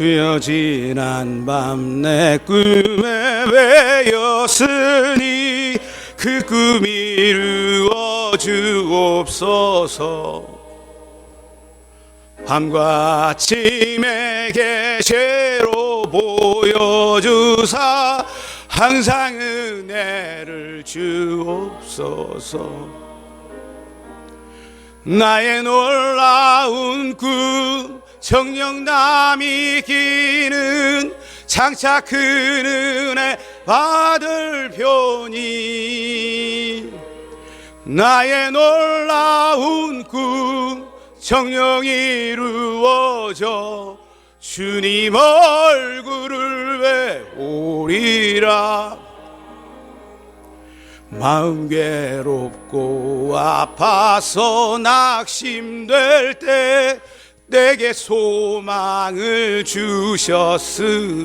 주여 지난 밤 내 꿈에 외였으니 그 꿈이 이루어 주옵소서. 밤과 아침에 계시로 보여주사 항상 은혜를 주옵소서. 나의 놀라운 꿈 정녕 남이 기는 장차 큰 은혜 받을 표니. 나의 놀라운 꿈 정녕 이루어져 주님 얼굴을 배우리라. 마음 괴롭고 아파서 낙심될 때 내게 소망을 주셨으며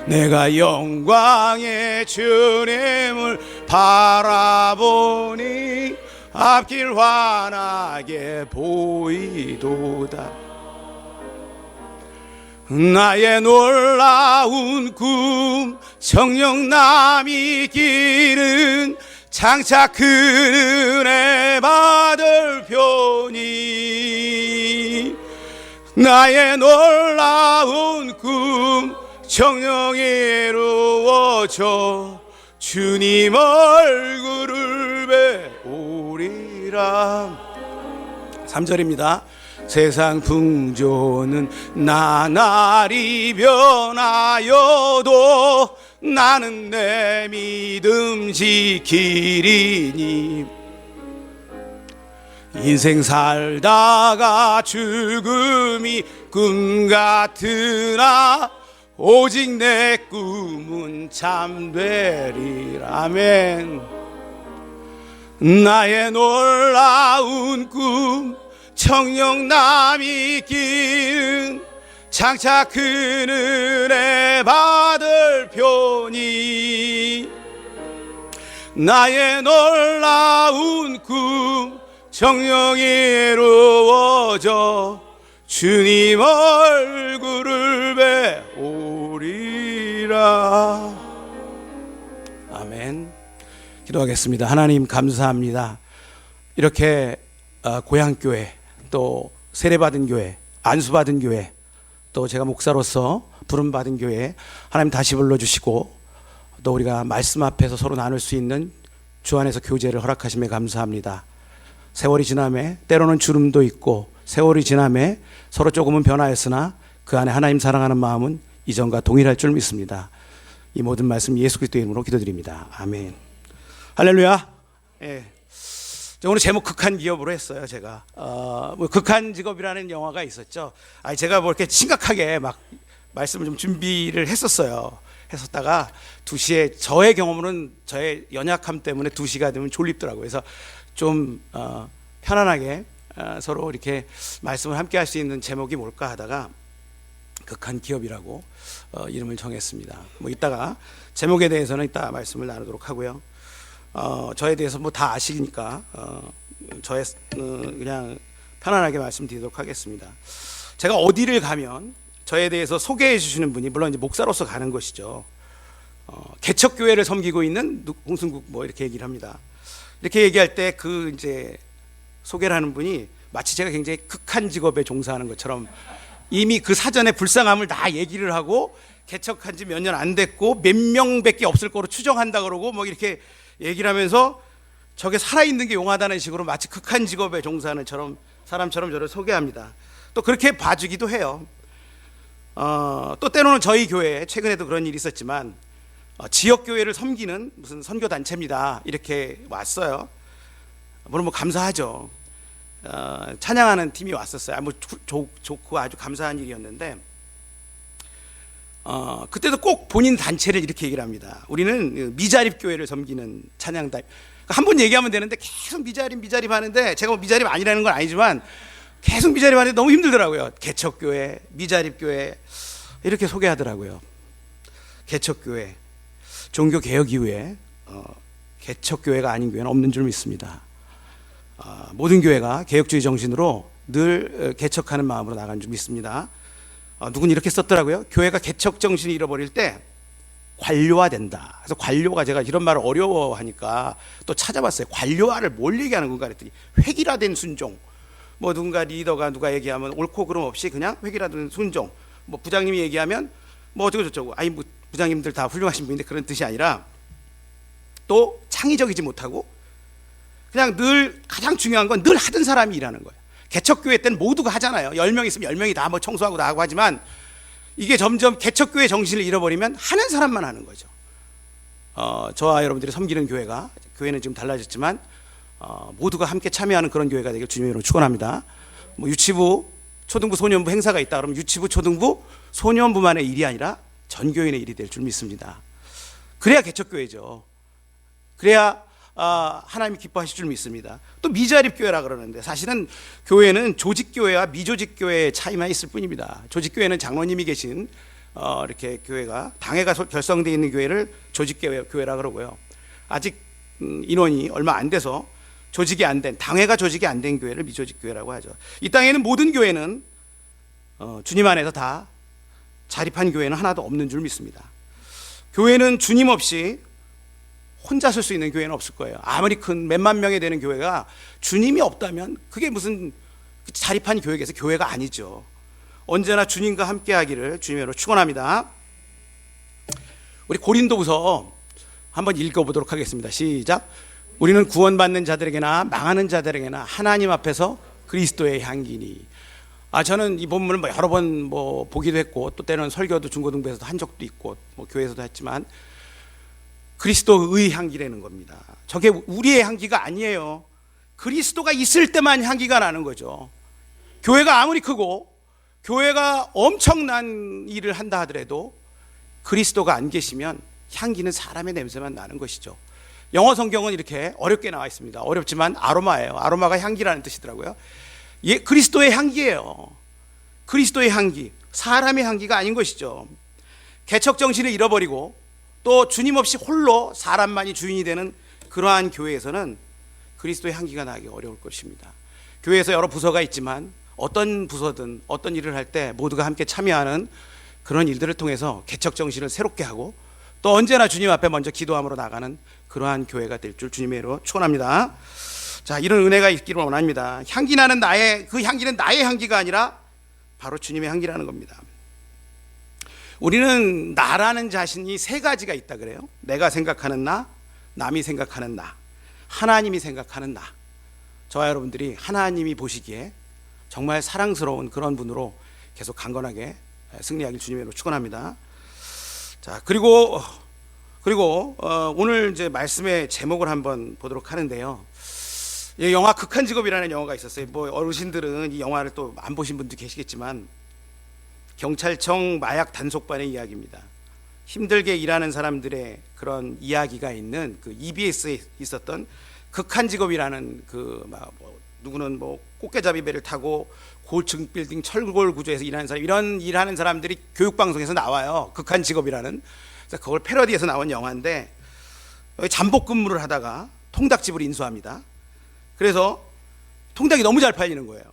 내가 영광의 주님을 바라보니 앞길 환하게 보이도다. 나의 놀라운 꿈 정녕 남이 기는 장차 큰 은혜 받을 표니. 나의 놀라운 꿈 정녕 이루어져 주님 얼굴을 배우리라. 3절입니다. 세상 풍조는 나날이 변하여도 나는 내 믿음 지키리니. 인생 살다가 죽음이 꿈 같으나 오직 내 꿈은 참되리라. 아멘. 나의 놀라운 꿈 청령 남이 긴 장차 큰 은혜 받을 표니. 나의 놀라운 꿈 정녕 이루어져 주님 얼굴을 배우리라. 아멘. 기도하겠습니다. 하나님 감사합니다. 이렇게 고향교회, 또 세례받은 교회, 안수받은 교회, 또 제가 목사로서 부름받은 교회 하나님 다시 불러주시고 또 우리가 말씀 앞에서 서로 나눌 수 있는 주 안에서 교제를 허락하심에 감사합니다. 세월이 지남에 때로는 주름도 있고 세월이 지남에 서로 조금은 변화했으나 그 안에 하나님 사랑하는 마음은 이전과 동일할 줄 믿습니다. 이 모든 말씀 예수 그리스도의 이름으로 기도드립니다. 아멘. 할렐루야. 예. 오늘 제목 극한 기업으로 했어요. 제가 극한 직업이라는 영화가 있었죠. 제가 뭐 이렇게 심각하게 막 말씀을 좀 준비를 했었다가 2시에 저의 경험으로는 저의 연약함 때문에 2시가 되면 졸립더라고요. 그래서 좀 편안하게 서로 이렇게 말씀을 함께 할 수 있는 제목이 뭘까 하다가 극한 기업이라고 이름을 정했습니다. 뭐 이따가 제목에 대해서는 이따 말씀을 나누도록 하고요. 저에 대해서 뭐 다 아시니까 그냥 편안하게 말씀드리도록 하겠습니다. 제가 어디를 가면 저에 대해서 소개해 주시는 분이 물론 이제 목사로서 가는 것이죠. 개척교회를 섬기고 있는 홍승국 뭐 이렇게 얘기를 합니다. 이렇게 얘기할 때 그 이제 소개를 하는 분이 마치 제가 굉장히 극한 직업에 종사하는 것처럼 이미 그 사전에 불쌍함을 다 얘기를 하고 개척한 지 몇 년 안 됐고 몇 명밖에 없을 거로 추정한다 그러고 뭐 이렇게 얘기를 하면서 저게 살아있는 게 용하다는 식으로 마치 극한 직업에 종사하는 사람처럼 저를 소개합니다. 또 그렇게 봐주기도 해요. 또 때로는 저희 교회에 최근에도 그런 일이 있었지만 지역교회를 섬기는 무슨 선교단체입니다 이렇게 왔어요. 물론 뭐 감사하죠. 찬양하는 팀이 왔었어요. 뭐 좋고 아주 감사한 일이었는데 그때도 꼭 본인 단체를 이렇게 얘기를 합니다. 우리는 미자립 교회를 섬기는 찬양단. 한 번 얘기하면 되는데 계속 미자립 하는데 제가 뭐 미자립 아니라는 건 아니지만 계속 미자립 하는데 너무 힘들더라고요. 개척교회, 미자립 교회 이렇게 소개하더라고요. 개척교회, 종교개혁 이후에 개척교회가 아닌 교회는 없는 줄 믿습니다. 모든 교회가 개혁주의 정신으로 늘 개척하는 마음으로 나간 줄 믿습니다. 누군 이렇게 썼더라고요. 교회가 개척 정신을 잃어버릴 때 관료화된다. 그래서 관료가, 제가 이런 말을 어려워하니까 또 찾아봤어요. 관료화를 뭘 얘기하는 건가 그랬더니 획일화된 순종. 뭐 누군가 리더가 누가 얘기하면 옳고 그름 없이 그냥 획일화된 순종. 뭐 부장님이 얘기하면 뭐 어쩌고 저쩌고. 아니 뭐 부장님들 다 훌륭하신 분인데 그런 뜻이 아니라 또 창의적이지 못하고 그냥 늘 가장 중요한 건 늘 하던 사람이 일하는 거예요. 개척교회 때는 모두가 하잖아요. 10명 있으면 10명이 다 뭐 청소하고 다 하고 하지만 이게 점점 개척교회 정신을 잃어버리면 하는 사람만 하는 거죠. 저와 여러분들이 섬기는 교회가, 교회는 지금 달라졌지만 모두가 함께 참여하는 그런 교회가 되길 주님으로 축원합니다. 뭐 유치부, 초등부, 소년부 행사가 있다 그러면 유치부, 초등부, 소년부만의 일이 아니라 전 교인의 일이 될 줄 믿습니다. 그래야 개척교회죠. 그래야 하나님이 기뻐하실 줄 믿습니다. 또 미자립교회라 그러는데 사실은 교회는 조직교회와 미조직교회의 차이만 있을 뿐입니다. 조직교회는 장로님이 계신 이렇게 교회가 당회가 결성되어 있는 교회를 조직교회라 그러고요. 아직 인원이 얼마 안 돼서 조직이 안 된, 당회가 조직이 안 된 교회를 미조직교회라고 하죠. 이 땅에는 모든 교회는 주님 안에서 다 자립한 교회는 하나도 없는 줄 믿습니다. 교회는 주님 없이 혼자 설 수 있는 교회는 없을 거예요. 아무리 큰 몇만 명이 되는 교회가 주님이 없다면 그게 무슨 자립한 교회에서 교회가 아니죠. 언제나 주님과 함께 하기를 주님으로 축원합니다. 우리 고린도후서 한번 읽어보도록 하겠습니다. 시작. 우리는 구원받는 자들에게나 망하는 자들에게나 하나님 앞에서 그리스도의 향기니. 저는 이 본문을 여러 번 보기도 했고 또 때로는 설교도 중고등부에서도 한 적도 있고 교회에서도 했지만 그리스도의 향기라는 겁니다. 저게 우리의 향기가 아니에요. 그리스도가 있을 때만 향기가 나는 거죠. 교회가 아무리 크고 교회가 엄청난 일을 한다 하더라도 그리스도가 안 계시면 향기는 사람의 냄새만 나는 것이죠. 영어 성경은 이렇게 어렵게 나와 있습니다. 어렵지만 아로마예요. 아로마가 향기라는 뜻이더라고요. 그리스도의 향기예요. 그리스도의 향기, 사람의 향기가 아닌 것이죠. 개척 정신을 잃어버리고 또 주님 없이 홀로 사람만이 주인이 되는 그러한 교회에서는 그리스도의 향기가 나기 어려울 것입니다. 교회에서 여러 부서가 있지만 어떤 부서든 어떤 일을 할 때 모두가 함께 참여하는 그런 일들을 통해서 개척 정신을 새롭게 하고 또 언제나 주님 앞에 먼저 기도함으로 나가는 그러한 교회가 될 줄 주님의 이름으로 축원합니다. 자, 이런 은혜가 있기를 원합니다. 향기 나는 그 향기는 나의 향기가 아니라 바로 주님의 향기라는 겁니다. 우리는 나라는 자신이 세 가지가 있다 그래요. 내가 생각하는 나, 남이 생각하는 나, 하나님이 생각하는 나. 저와 여러분들이 하나님이 보시기에 정말 사랑스러운 그런 분으로 계속 강건하게 승리하길 주님으로 축원합니다. 자, 그리고 오늘 이제 말씀의 제목을 한번 보도록 하는데요. 이 영화 극한 직업이라는 영화가 있었어요. 어르신들은 이 영화를 또 안 보신 분도 계시겠지만 경찰청 마약 단속반의 이야기입니다. 힘들게 일하는 사람들의 그런 이야기가 있는 그 EBS에 있었던 극한 직업이라는 누구는 꽃게잡이 배를 타고 고층 빌딩 철골 구조에서 일하는 사람, 이런 일하는 사람들이 교육방송에서 나와요. 극한 직업이라는. 그래서 그걸 패러디해서 나온 영화인데 잠복 근무를 하다가 통닭집을 인수합니다. 그래서 통닭이 너무 잘 팔리는 거예요.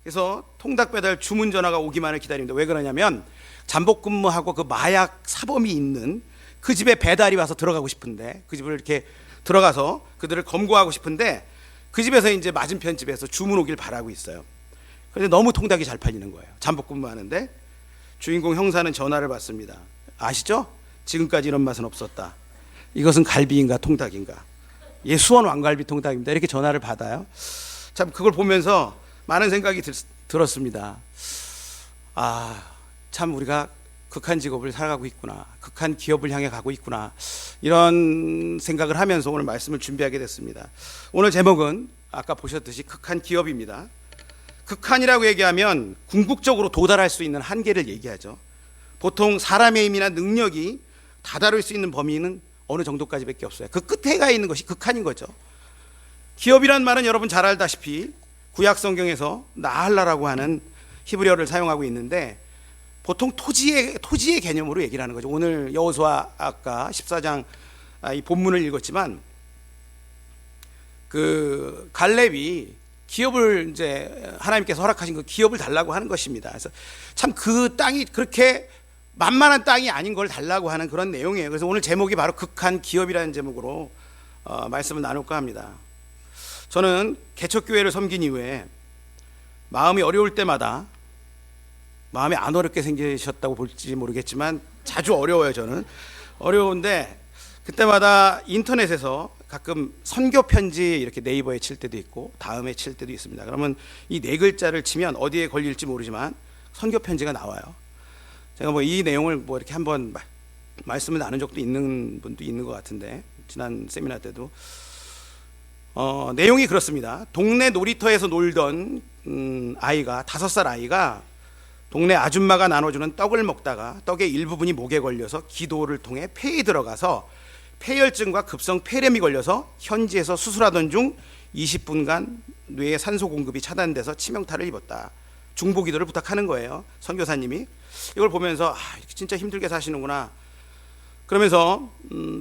그래서 통닭 배달 주문 전화가 오기만을 기다립니다. 왜 그러냐면 잠복 근무하고 그 마약 사범이 있는 그 집에 배달이 와서 들어가고 싶은데, 그 집을 이렇게 들어가서 그들을 검거하고 싶은데 그 집에서 이제 맞은편 집에서 주문 오길 바라고 있어요. 그런데 너무 통닭이 잘 팔리는 거예요. 잠복 근무하는데 주인공 형사는 전화를 받습니다. 아시죠? 지금까지 이런 맛은 없었다. 이것은 갈비인가 통닭인가? 수원 왕갈비 통닭입니다. 이렇게 전화를 받아요. 참 그걸 보면서 많은 생각이 들었습니다. 참 우리가 극한 직업을 살아가고 있구나, 극한 기업을 향해 가고 있구나, 이런 생각을 하면서 오늘 말씀을 준비하게 됐습니다. 오늘 제목은 아까 보셨듯이 극한 기업입니다. 극한이라고 얘기하면 궁극적으로 도달할 수 있는 한계를 얘기하죠. 보통 사람의 힘이나 능력이 다다를 수 있는 범위는 어느 정도까지밖에 없어요. 그 끝에 가 있는 것이 극한인 거죠. 기업이란 말은 여러분 잘 알다시피 구약 성경에서 나할라라고 하는 히브리어를 사용하고 있는데 보통 토지의 개념으로 얘기를 하는 거죠. 오늘 여호수아 아까 14장 이 본문을 읽었지만 그 갈렙이 기업을 이제 하나님께서 허락하신 그 기업을 달라고 하는 것입니다. 그래서 참 그 땅이 그렇게 만만한 땅이 아닌 걸 달라고 하는 그런 내용이에요. 그래서 오늘 제목이 바로 극한 기업이라는 제목으로 말씀을 나눌까 합니다. 저는 개척교회를 섬긴 이후에 마음이 어려울 때마다, 마음이 안 어렵게 생기셨다고 볼지 모르겠지만 자주 어려워요. 저는 어려운데 그때마다 인터넷에서 가끔 선교 편지 이렇게 네이버에 칠 때도 있고 다음에 칠 때도 있습니다. 그러면 이 네 글자를 치면 어디에 걸릴지 모르지만 선교 편지가 나와요. 제가 뭐 이 내용을 뭐 이렇게 한번 말씀을 나눈 적도 있는 분도 있는 것 같은데, 지난 세미나 때도 내용이 그렇습니다. 동네 놀이터에서 놀던 아이가, 5살 아이가 동네 아줌마가 나눠주는 떡을 먹다가 떡의 일부분이 목에 걸려서 기도를 통해 폐에 들어가서 폐혈증과 급성 폐렴이 걸려서 현지에서 수술하던 중 20분간 뇌의 산소 공급이 차단돼서 치명타를 입었다. 중보기도를 부탁하는 거예요. 선교사님이 이걸 보면서 진짜 힘들게 사시는구나. 그러면서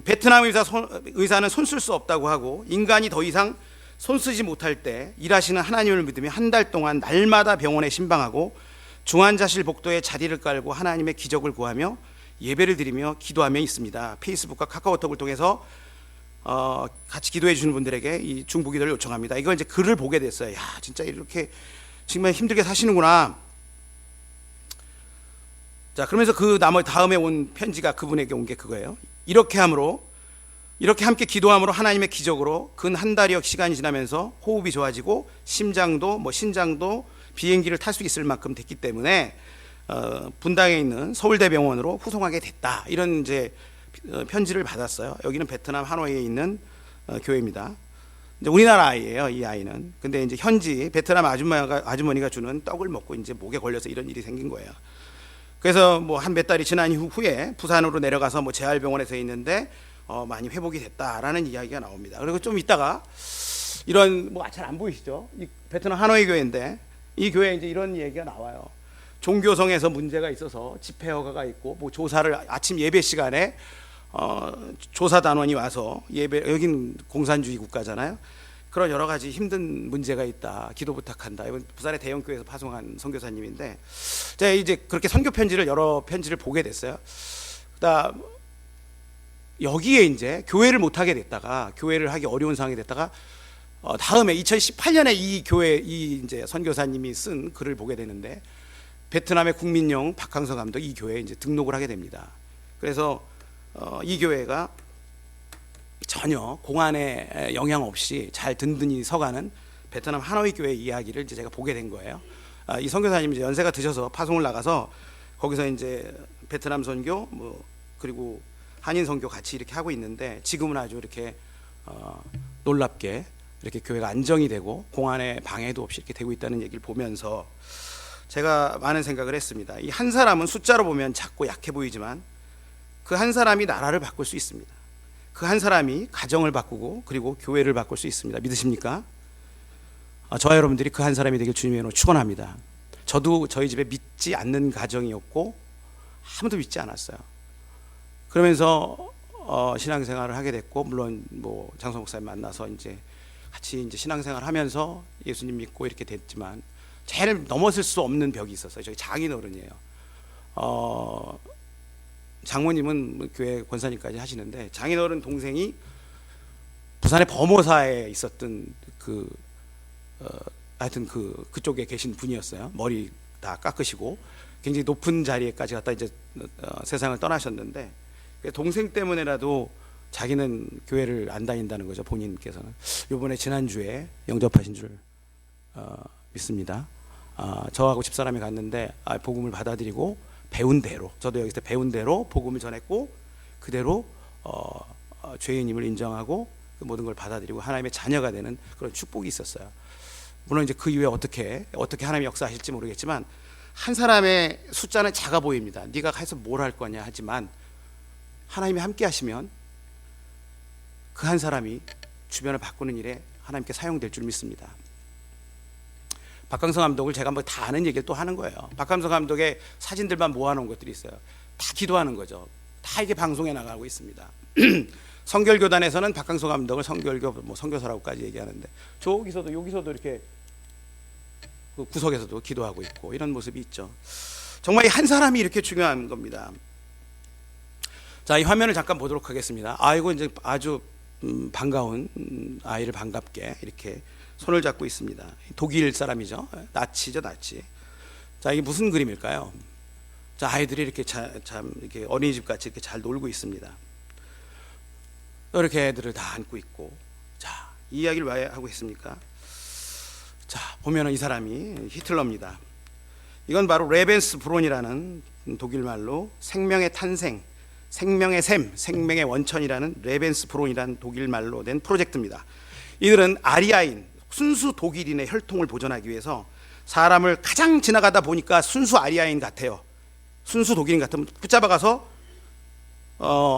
베트남 의사는 손 쓸 수 없다고 하고, 인간이 더 이상 손 쓰지 못할 때 일하시는 하나님을 믿으며 한 달 동안 날마다 병원에 신방하고 중환자실 복도에 자리를 깔고 하나님의 기적을 구하며 예배를 드리며 기도하며 있습니다. 페이스북과 카카오톡을 통해서 같이 기도해 주시는 분들에게 이 중보기도를 요청합니다. 이걸 이제 글을 보게 됐어요. 야, 진짜 이렇게 정말 힘들게 사시는구나. 자, 그러면서 그 다음에 온 편지가 그분에게 온 게 그거예요. 이렇게 함께 기도함으로 하나님의 기적으로 근 한 달여 시간이 지나면서 호흡이 좋아지고 신장도 비행기를 탈 수 있을 만큼 됐기 때문에 분당에 있는 서울대병원으로 후송하게 됐다. 이런 이제 편지를 받았어요. 여기는 베트남 하노이에 있는 교회입니다. 이제 우리나라 아이예요, 이 아이는. 근데 이제 현지 베트남 아주머니가 주는 떡을 먹고 이제 목에 걸려서 이런 일이 생긴 거예요. 그래서 뭐 한 몇 달이 지난 후에 부산으로 내려가서 뭐 재활병원에서 있는데 많이 회복이 됐다라는 이야기가 나옵니다. 그리고 좀 있다가 이런 뭐 잘 안 보이시죠? 이 베트남 하노이 교회인데 이 교회에 이제 이런 얘기가 나와요. 종교성에서 문제가 있어서 집회 허가가 있고 뭐 조사를 아침 예배 시간에 조사 단원이 와서 여긴 공산주의 국가잖아요. 그런 여러 가지 힘든 문제가 있다. 기도 부탁한다. 이번 부산의 대형 교회에서 파송한 선교사님인데, 제가 이제 그렇게 선교 편지를 여러 편지를 보게 됐어요. 그다음 여기에 이제 교회를 못 하게 됐다가, 교회를 하기 어려운 상황이 됐다가 다음에 2018년에 이 이제 선교사님이 쓴 글을 보게 되는데, 베트남의 국민영 박항서 감독 이 교회에 이제 등록을 하게 됩니다. 그래서 이 교회가 전혀 공안에 영향 없이 잘 든든히 서가는 베트남 하노이 교회 이야기를 이제 제가 보게 된 거예요. 이 선교사님이 이제 연세가 드셔서 파송을 나가서 거기서 이제 베트남 선교 그리고 한인 선교 같이 이렇게 하고 있는데, 지금은 아주 이렇게 놀랍게 이렇게 교회가 안정이 되고 공안에 방해도 없이 이렇게 되고 있다는 얘기를 보면서 제가 많은 생각을 했습니다. 이 한 사람은 숫자로 보면 작고 약해 보이지만 그 한 사람이 나라를 바꿀 수 있습니다. 그 한 사람이 가정을 바꾸고 그리고 교회를 바꿀 수 있습니다. 믿으십니까? 저와 여러분들이 그 한 사람이 되길 주님의 이름으로 축원합니다. 저도 저희 집에 믿지 않는 가정이었고 아무도 믿지 않았어요. 그러면서 신앙생활을 하게 됐고, 물론 뭐 장소 목사님 만나서 이제 같이 이제 신앙생활 하면서 예수님 믿고 이렇게 됐지만, 제일 넘어설 수 없는 벽이 있었어요. 저희 장인어른이에요. 장모님은 교회 권사님까지 하시는데, 장인어른 동생이 부산의 범호사에 있었던 하여튼 그쪽에 계신 분이었어요. 머리 다 깎으시고 굉장히 높은 자리에까지 갔다 이제 세상을 떠나셨는데, 동생 때문에라도 자기는 교회를 안 다닌다는 거죠. 본인께서는 이번에 지난주에 영접하신 줄 믿습니다. 저하고 집사람이 갔는데 복음을 받아들이고 배운 대로, 저도 여기서 배운 대로 복음을 전했고, 그대로 죄인임을 인정하고 그 모든 걸 받아들이고 하나님의 자녀가 되는 그런 축복이 있었어요. 물론 이제 그 이후에 어떻게 하나님이 역사하실지 모르겠지만, 한 사람의 숫자는 작아 보입니다. 네가 가서 뭘 할 거냐 하지만, 하나님이 함께 하시면 그 한 사람이 주변을 바꾸는 일에 하나님께 사용될 줄 믿습니다. 박강성 감독을 제가 뭐 다 아는 얘기를 또 하는 거예요. 박강성 감독의 사진들만 모아놓은 것들이 있어요. 다 기도하는 거죠. 다 이게 방송에 나가고 있습니다. 성결교단에서는 박강성 감독을 성결교 선교사라고까지 얘기하는데, 여기서도 이렇게 그 구석에서도 기도하고 있고 이런 모습이 있죠. 정말 이 한 사람이 이렇게 중요한 겁니다. 자, 이 화면을 잠깐 보도록 하겠습니다. 아이고 이제 아주 반가운 아이를 반갑게 이렇게 손을 잡고 있습니다. 독일 사람이죠. 나치죠, 나치. 자, 이게 무슨 그림일까요? 자, 아이들이 이렇게 참 이렇게 어린이집 같이 이렇게 잘 놀고 있습니다. 이렇게 애들을 다 안고 있고. 자, 이 이야기를 왜 하고 있습니까? 자, 보면은 이 사람이 히틀러입니다. 이건 바로 레벤스브론이라는 독일 말로 생명의 탄생, 생명의 샘, 생명의 원천이라는 레벤스브론이라는 독일 말로 된 프로젝트입니다. 이들은 아리아인, 순수 독일인의 혈통을 보존하기 위해서 사람을 가장 지나가다 보니까 순수 아리아인 같아요. 순수 독일인 같으면 붙잡아가서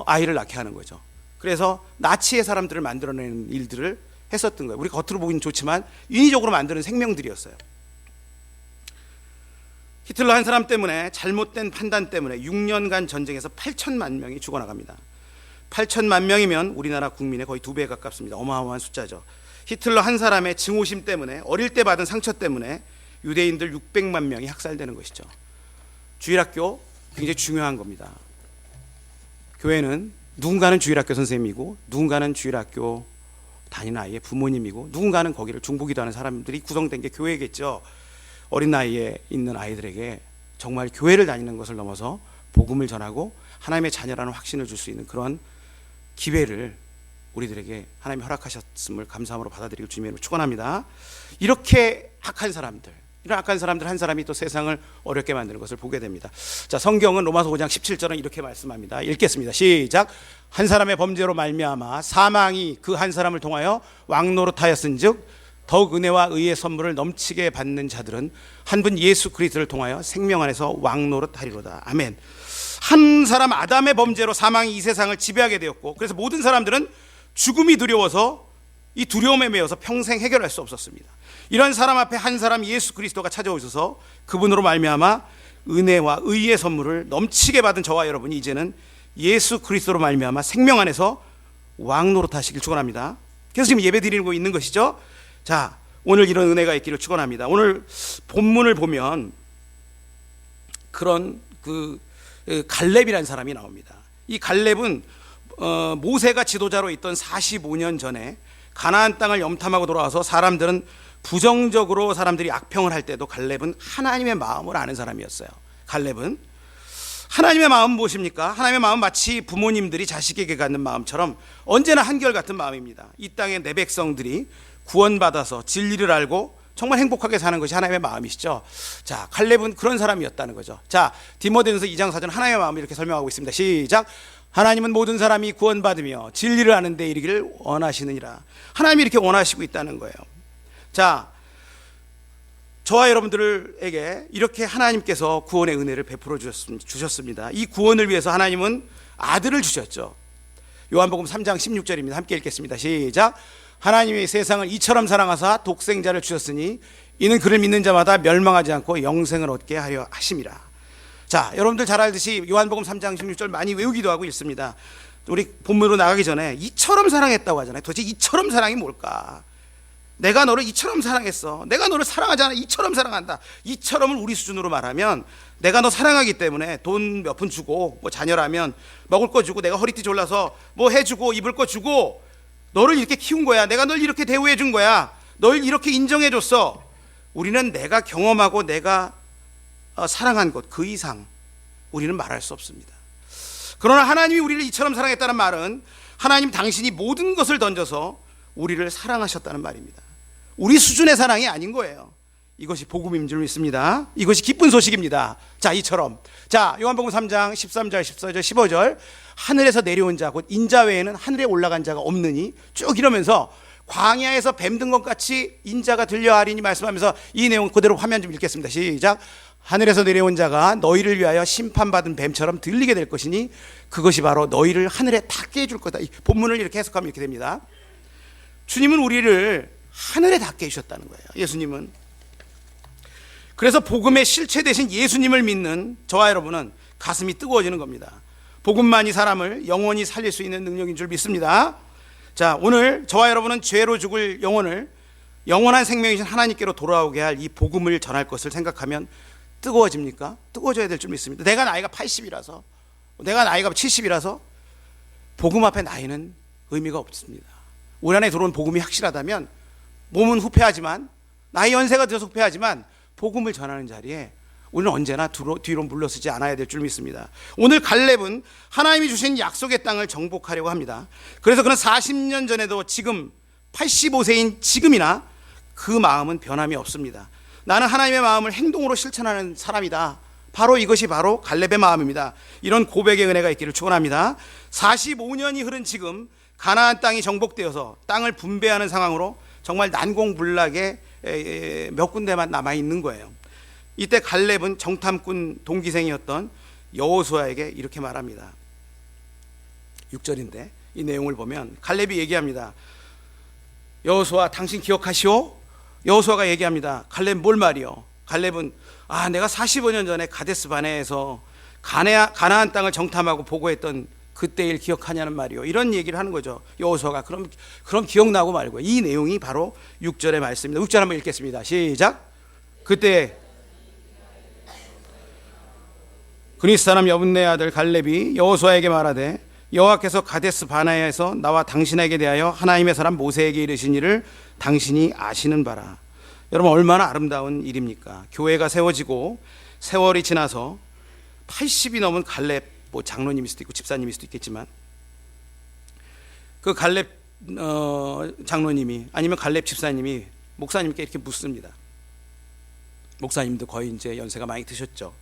아이를 낳게 하는 거죠. 그래서 나치의 사람들을 만들어내는 일들을 했었던 거예요. 우리 겉으로 보기는 좋지만 인위적으로 만드는 생명들이었어요. 히틀러 한 사람 때문에, 잘못된 판단 때문에 6년간 전쟁에서 8천만 명이 죽어나갑니다. 8천만 명이면 우리나라 국민의 거의 2배에 가깝습니다. 어마어마한 숫자죠. 히틀러 한 사람의 증오심 때문에, 어릴 때 받은 상처 때문에 유대인들 600만 명이 학살되는 것이죠. 주일학교 굉장히 중요한 겁니다. 교회는 누군가는 주일학교 선생님이고, 누군가는 주일학교 다니는 아이의 부모님이고, 누군가는 거기를 중보기도하는 사람들이 구성된 게 교회겠죠. 어린 나이에 있는 아이들에게 정말 교회를 다니는 것을 넘어서 복음을 전하고 하나님의 자녀라는 확신을 줄 수 있는 그런 기회를 우리들에게 하나님이 허락하셨음을 감사함으로 받아들이고 주님의 이름으로 축원합니다. 이렇게 악한 사람들, 이런 악한 사람들 한 사람이 또 세상을 어렵게 만드는 것을 보게 됩니다. 자, 성경은 로마서 5장 17절은 이렇게 말씀합니다. 읽겠습니다. 시작. 한 사람의 범죄로 말미암아 사망이 그 한 사람을 통하여 왕노릇하였은즉 더욱 은혜와 의의 선물을 넘치게 받는 자들은 한 분 예수 그리스도를 통하여 생명 안에서 왕노릇하리로다. 아멘. 한 사람 아담의 범죄로 사망이 이 세상을 지배하게 되었고, 그래서 모든 사람들은 죽음이 두려워서 이 두려움에 매여서 평생 해결할 수 없었습니다. 이런 사람 앞에 한 사람 예수 그리스도가 찾아오셔서 그분으로 말미암아 은혜와 의의 선물을 넘치게 받은 저와 여러분이 이제는 예수 그리스도로 말미암아 생명 안에서 왕노릇하시길 축원합니다. 그래서 지금 예배 드리고 있는 것이죠. 자, 오늘 이런 은혜가 있기를 축원합니다. 오늘 본문을 보면 그런 갈렙이라는 사람이 나옵니다. 이 갈렙은 모세가 지도자로 있던 45년 전에 가나안 땅을 염탐하고 돌아와서 사람들은 부정적으로 사람들이 악평을 할 때도 갈렙은 하나님의 마음을 아는 사람이었어요. 갈렙은 하나님의 마음은 무엇입니까? 하나님의 마음은 마치 부모님들이 자식에게 갖는 마음처럼 언제나 한결같은 마음입니다. 이 땅의 내 백성들이 구원받아서 진리를 알고 정말 행복하게 사는 것이 하나님의 마음이시죠. 자, 갈렙은 그런 사람이었다는 거죠. 자, 디모데전서 2장 4절 하나님의 마음을 이렇게 설명하고 있습니다. 시작. 하나님은 모든 사람이 구원받으며 진리를 아는 데 이르기를 원하시느니라. 하나님이 이렇게 원하시고 있다는 거예요. 자, 저와 여러분들에게 이렇게 하나님께서 구원의 은혜를 베풀어 주셨습니다. 이 구원을 위해서 하나님은 아들을 주셨죠. 요한복음 3장 16절입니다. 함께 읽겠습니다. 시작. 하나님이 세상을 이처럼 사랑하사 독생자를 주셨으니 이는 그를 믿는 자마다 멸망하지 않고 영생을 얻게 하려 하심이라. 자, 여러분들 잘 알듯이 요한복음 3장 16절 많이 외우기도 하고 있습니다. 우리 본문으로 나가기 전에 이처럼 사랑했다고 하잖아요. 도대체 이처럼 사랑이 뭘까? 내가 너를 이처럼 사랑했어. 내가 너를 사랑하지 않아. 이처럼 사랑한다. 이처럼을 우리 수준으로 말하면 내가 너 사랑하기 때문에 돈 몇 푼 주고, 뭐 자녀라면 먹을 거 주고, 내가 허리띠 졸라서 뭐 해주고 입을 거 주고 너를 이렇게 키운 거야. 내가 널 이렇게 대우해 준 거야. 널 이렇게 인정해 줬어. 우리는 내가 경험하고 내가 사랑한 것 그 이상 우리는 말할 수 없습니다. 그러나 하나님이 우리를 이처럼 사랑했다는 말은 하나님 당신이 모든 것을 던져서 우리를 사랑하셨다는 말입니다. 우리 수준의 사랑이 아닌 거예요. 이것이 복음인 줄 믿습니다. 이것이 기쁜 소식입니다. 자, 이처럼. 자, 요한복음 3장 13절, 14절, 15절. 하늘에서 내려온 자, 곧 인자 외에는 하늘에 올라간 자가 없느니, 쭉 이러면서 광야에서 뱀 든 것 같이 인자가 들려하리니 말씀하면서 이 내용 그대로 화면 좀 읽겠습니다. 시작. 하늘에서 내려온 자가 너희를 위하여 심판받은 뱀처럼 들리게 될 것이니 그것이 바로 너희를 하늘에 닿게 해줄 거다. 이 본문을 이렇게 해석하면 이렇게 됩니다. 주님은 우리를 하늘에 닿게 해주셨다는 거예요. 예수님은. 그래서 복음의 실체 되신 예수님을 믿는 저와 여러분은 가슴이 뜨거워지는 겁니다. 복음만이 사람을 영원히 살릴 수 있는 능력인 줄 믿습니다. 자, 오늘 저와 여러분은 죄로 죽을 영혼을 영원한 생명이신 하나님께로 돌아오게 할 이 복음을 전할 것을 생각하면 뜨거워집니까? 뜨거워져야 될 줄 믿습니다. 내가 나이가 80이라서, 내가 나이가 70이라서 복음 앞에 나이는 의미가 없습니다. 우리 안에 들어온 복음이 확실하다면 몸은 후패하지만, 나이 연세가 들어서 후패하지만 복음을 전하는 자리에 우리는 언제나 뒤로 물러서지 않아야 될 줄 믿습니다. 오늘 갈렙은 하나님이 주신 약속의 땅을 정복하려고 합니다. 그래서 그는 40년 전에도 지금 85세인 지금이나 그 마음은 변함이 없습니다. 나는 하나님의 마음을 행동으로 실천하는 사람이다. 바로 이것이 바로 갈렙의 마음입니다. 이런 고백의 은혜가 있기를 축원합니다. 45년이 흐른 지금 가나안 땅이 정복되어서 땅을 분배하는 상황으로 정말 난공불락에 몇 군데만 남아있는 거예요. 이때 갈렙은 정탐꾼 동기생이었던 여호수아에게 이렇게 말합니다. 6절인데 이 내용을 보면 갈렙이 얘기합니다. 여호수아, 당신 기억하시오? 여호수아가 얘기합니다. 갈렙 뭘 말이요? 갈렙은 내가 45년 전에 가데스 바네에서 가나안 땅을 정탐하고 보고했던 그때 일 기억하냐는 말이요. 이런 얘기를 하는 거죠. 여호수아가 그럼 기억나고 말고. 이 내용이 바로 6절의 말씀입니다. 6절 한번 읽겠습니다. 시작. 그때 그니스 사람 여분네 아들 갈렙이 여호수아에게 말하되 여호와께서 가데스 바네아에서 나와 당신에게 대하여 하나님의 사람 모세에게 이르신 일을 당신이 아시는 바라. 여러분, 얼마나 아름다운 일입니까? 교회가 세워지고 세월이 지나서 80이 넘은 갈렙, 장로님일 수도 있고 집사님일 수도 있겠지만, 그 갈렙 장로님이 아니면 갈렙 집사님이 목사님께 이렇게 묻습니다. 목사님도 거의 이제 연세가 많이 드셨죠.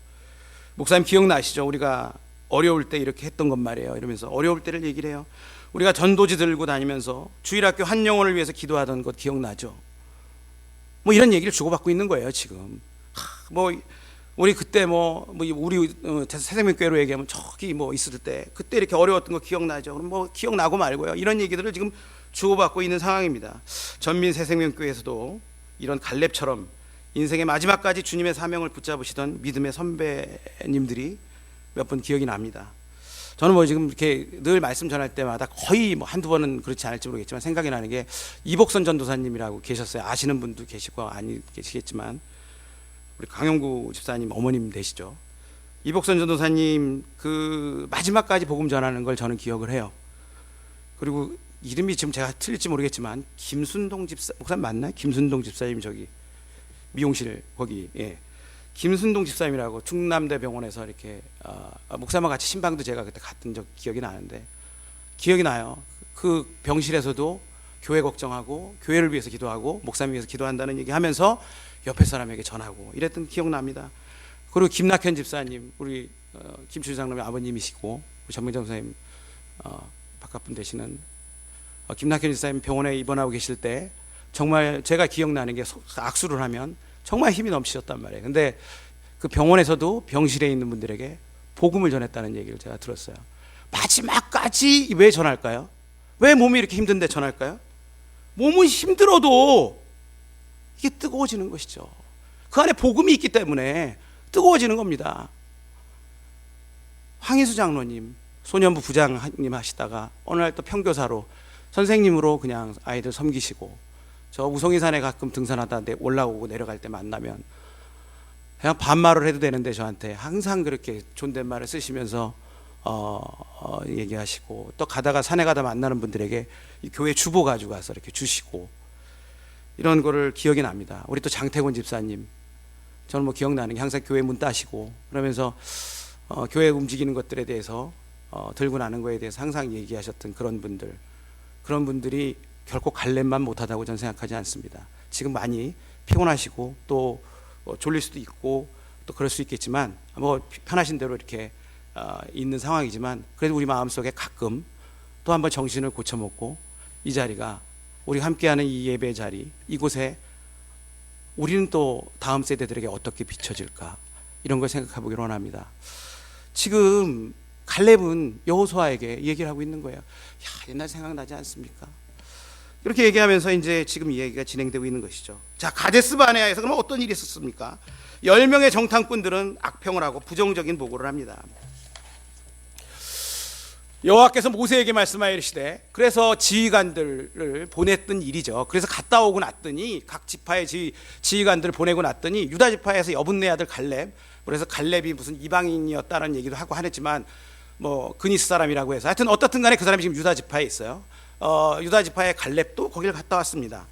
목사님 기억나시죠? 우리가 어려울 때 이렇게 했던 것 말이에요. 이러면서 어려울 때를 얘기를 해요. 우리가 전도지 들고 다니면서 주일학교 한 영혼을 위해서 기도하던 것 기억나죠? 이런 얘기를 주고받고 있는 거예요 지금. 우리 그때 우리 새생명교회로 얘기하면 저기 있을 때 그때 이렇게 어려웠던 거 기억나죠? 그럼 기억나고 말고요. 이런 얘기들을 지금 주고받고 있는 상황입니다. 전민 새생명교회에서도 이런 갈렙처럼 인생의 마지막까지 주님의 사명을 붙잡으시던 믿음의 선배님들이 몇 분 기억이 납니다. 저는 지금 이렇게 늘 말씀 전할 때마다 거의 한두 번은 그렇지 않을지 모르겠지만 생각이 나는 게 이복선 전도사님이라고 계셨어요. 아시는 분도 계시고 아니 계시겠지만 우리 강영구 집사님 어머님 되시죠. 이복선 전도사님 그 마지막까지 복음 전하는 걸 저는 기억을 해요. 그리고 이름이 지금 제가 틀릴지 모르겠지만 김순동 집사 목사님 맞나요? 김순동 집사님 저기 미용실 거기 김순동 집사님이라고 충남대병원에서 이렇게 목사님과 같이 신방도 제가 그때 갔던 적 기억이 나는데 기억이 나요. 그 병실에서도 교회 걱정하고 교회를 위해서 기도하고 목사님 위해서 기도한다는 얘기하면서 옆에 사람에게 전하고 이랬던 기억납니다. 그리고 김낙현 집사님 우리 김추 장로의 아버님이시고 전민정 선생님 바깥분 되시는 김낙현 집사님 병원에 입원하고 계실 때 정말 제가 기억나는 게 악수를 하면 정말 힘이 넘치셨단 말이에요. 근데 그 병원에서도 병실에 있는 분들에게 복음을 전했다는 얘기를 제가 들었어요. 마지막까지 왜 전할까요? 왜 몸이 이렇게 힘든데 전할까요? 몸은 힘들어도 이게 뜨거워지는 것이죠. 그 안에 복음이 있기 때문에 뜨거워지는 겁니다. 황희수 장로님 소년부 부장님 하시다가 어느 날 또 평교사로 선생님으로 그냥 아이들 섬기시고 저 우송이산에 가끔 등산하다 올라오고 내려갈 때 만나면 그냥 반말을 해도 되는데 저한테 항상 그렇게 존댓말을 쓰시면서 얘기하시고 또 가다가 산에 가다 만나는 분들에게 이 교회 주보 가지고 가서 이렇게 주시고 이런 거를 기억이 납니다. 우리 또 장태곤 집사님 저는 기억나는 게 항상 교회 문 따시고 그러면서 교회 움직이는 것들에 대해서 들고 나는 거에 대해서 항상 얘기하셨던 그런 분들이 결코 갈렙만 못하다고 저는 생각하지 않습니다. 지금 많이 피곤하시고 또 졸릴 수도 있고 또 그럴 수 있겠지만 편하신 대로 이렇게 있는 상황이지만 그래도 우리 마음속에 가끔 또 한번 정신을 고쳐먹고 이 자리가 우리 함께하는 이 예배 자리 이곳에 우리는 또 다음 세대들에게 어떻게 비춰질까 이런 걸 생각해 보기를 원합니다. 지금 갈렙은 여호수아에게 얘기를 하고 있는 거예요. 옛날 생각나지 않습니까? 이렇게 얘기하면서 이제 지금 이 얘기가 진행되고 있는 것이죠. 자, 가데스 바네아에서 그럼 어떤 일이 있었습니까? 10명의 정탐꾼들은 악평을 하고 부정적인 보고를 합니다. 여호와께서 모세에게 말씀하여 이르시되, 그래서 지휘관들을 보냈던 일이죠. 그래서 갔다 오고 났더니 각 지파의 지휘관들을 보내고 났더니 유다 지파에서 여분네 아들 갈렙, 그래서 갈렙이 무슨 이방인이었다는 얘기도 하고 하지만 뭐 그니스 사람이라고 해서 하여튼 어떻든 간에 그 사람이 지금 유다 지파에 있어요. 유다 지파의 갈렙도 거기를 갔다 왔습니다.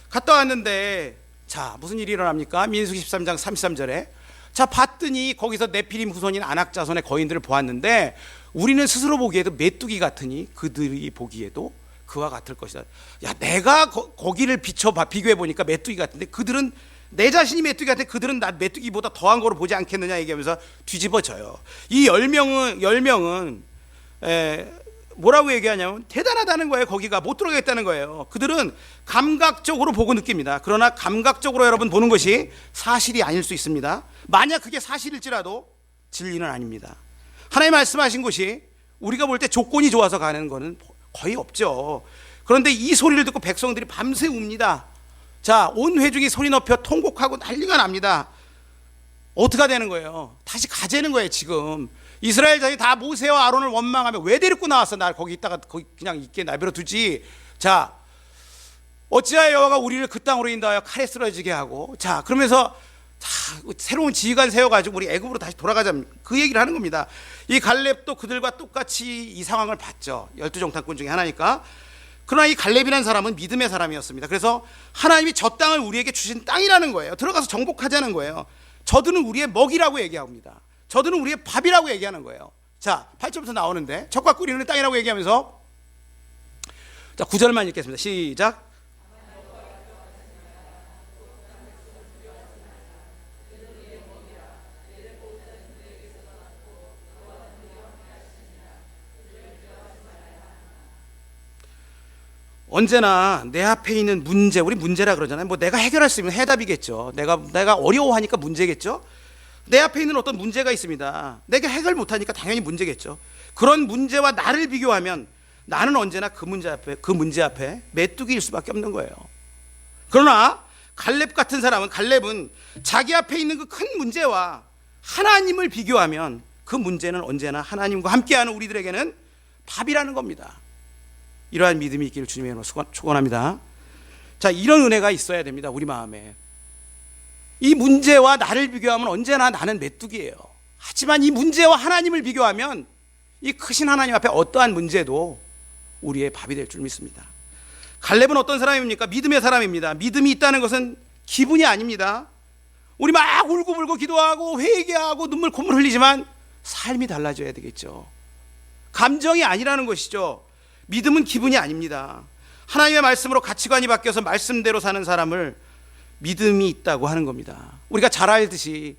갔다 왔는데 자, 무슨 일이 일어납니까? 민수기 13장 33절에 자, 봤더니 거기서 네피림 후손인 아낙 자손의 거인들을 보았는데 우리는 스스로 보기에도 메뚜기 같으니 그들이 보기에도 그와 같을 것이다. 야, 내가 거기를 비교해 보니까 메뚜기 같은데 그들은, 내 자신이 메뚜기 같은데 그들은 나 메뚜기보다 더한 거로 보지 않겠느냐 얘기하면서 뒤집어져요. 이 10명은 뭐라고 얘기하냐면 대단하다는 거예요. 거기가 못 들어가겠다는 거예요. 그들은 감각적으로 보고 느낍니다. 그러나 감각적으로 여러분 보는 것이 사실이 아닐 수 있습니다. 만약 그게 사실일지라도 진리는 아닙니다. 하나님 말씀하신 것이 우리가 볼 때 조건이 좋아서 가는 거는 거의 없죠. 그런데 이 소리를 듣고 백성들이 밤새 웁니다. 자, 온 회중이 소리 높여 통곡하고 난리가 납니다. 어떻게 되는 거예요? 다시 가재는 거예요. 지금 이스라엘 자손이 다 모세와 아론을 원망하며 왜 데리고 나왔어? 날 거기 있다가 거기 그냥 있게 내버려 두지. 자, 어찌하여 여호와가 우리를 그 땅으로 인도하여 칼에 쓰러지게 하고, 자, 그러면서 자, 새로운 지휘관 세워가지고 우리 애굽으로 다시 돌아가자, 그 얘기를 하는 겁니다. 이 갈렙도 그들과 똑같이 이 상황을 봤죠. 12정탐꾼 중에 하나니까. 그러나 이 갈렙이라는 사람은 믿음의 사람이었습니다. 그래서 하나님이 저 땅을 우리에게 주신 땅이라는 거예요. 들어가서 정복하자는 거예요. 저들은 우리의 먹이라고 얘기합니다. 저들은 우리의 밥이라고 얘기하는 거예요. 자, 8절부터 나오는데 젖과 꿀이 흐르는 땅이라고 얘기하면서 자, 9절만 읽겠습니다. 시작. 언제나 내 앞에 있는 문제, 우리 문제라 그러잖아요. 뭐 내가 해결할 수 있는 해답이겠죠. 내가 어려워하니까 문제겠죠. 내 앞에 있는 어떤 문제가 있습니다. 내가 해결 못하니까 당연히 문제겠죠. 그런 문제와 나를 비교하면 나는 언제나 그 문제 앞에 메뚜기일 수밖에 없는 거예요. 그러나 갈렙 같은 사람은, 갈렙은 자기 앞에 있는 그 큰 문제와 하나님을 비교하면 그 문제는 언제나 하나님과 함께하는 우리들에게는 밥이라는 겁니다. 이러한 믿음이 있기를 주님의 이름으로 축원합니다. 자, 이런 은혜가 있어야 됩니다. 우리 마음에. 이 문제와 나를 비교하면 언제나 나는 메뚜기예요. 하지만 이 문제와 하나님을 비교하면 이 크신 하나님 앞에 어떠한 문제도 우리의 밥이 될 줄 믿습니다. 갈렙은 어떤 사람입니까? 믿음의 사람입니다. 믿음이 있다는 것은 기분이 아닙니다. 우리 막 울고불고 기도하고 회개하고 눈물 콧물 흘리지만 삶이 달라져야 되겠죠. 감정이 아니라는 것이죠. 믿음은 기분이 아닙니다. 하나님의 말씀으로 가치관이 바뀌어서 말씀대로 사는 사람을 믿음이 있다고 하는 겁니다. 우리가 잘 알듯이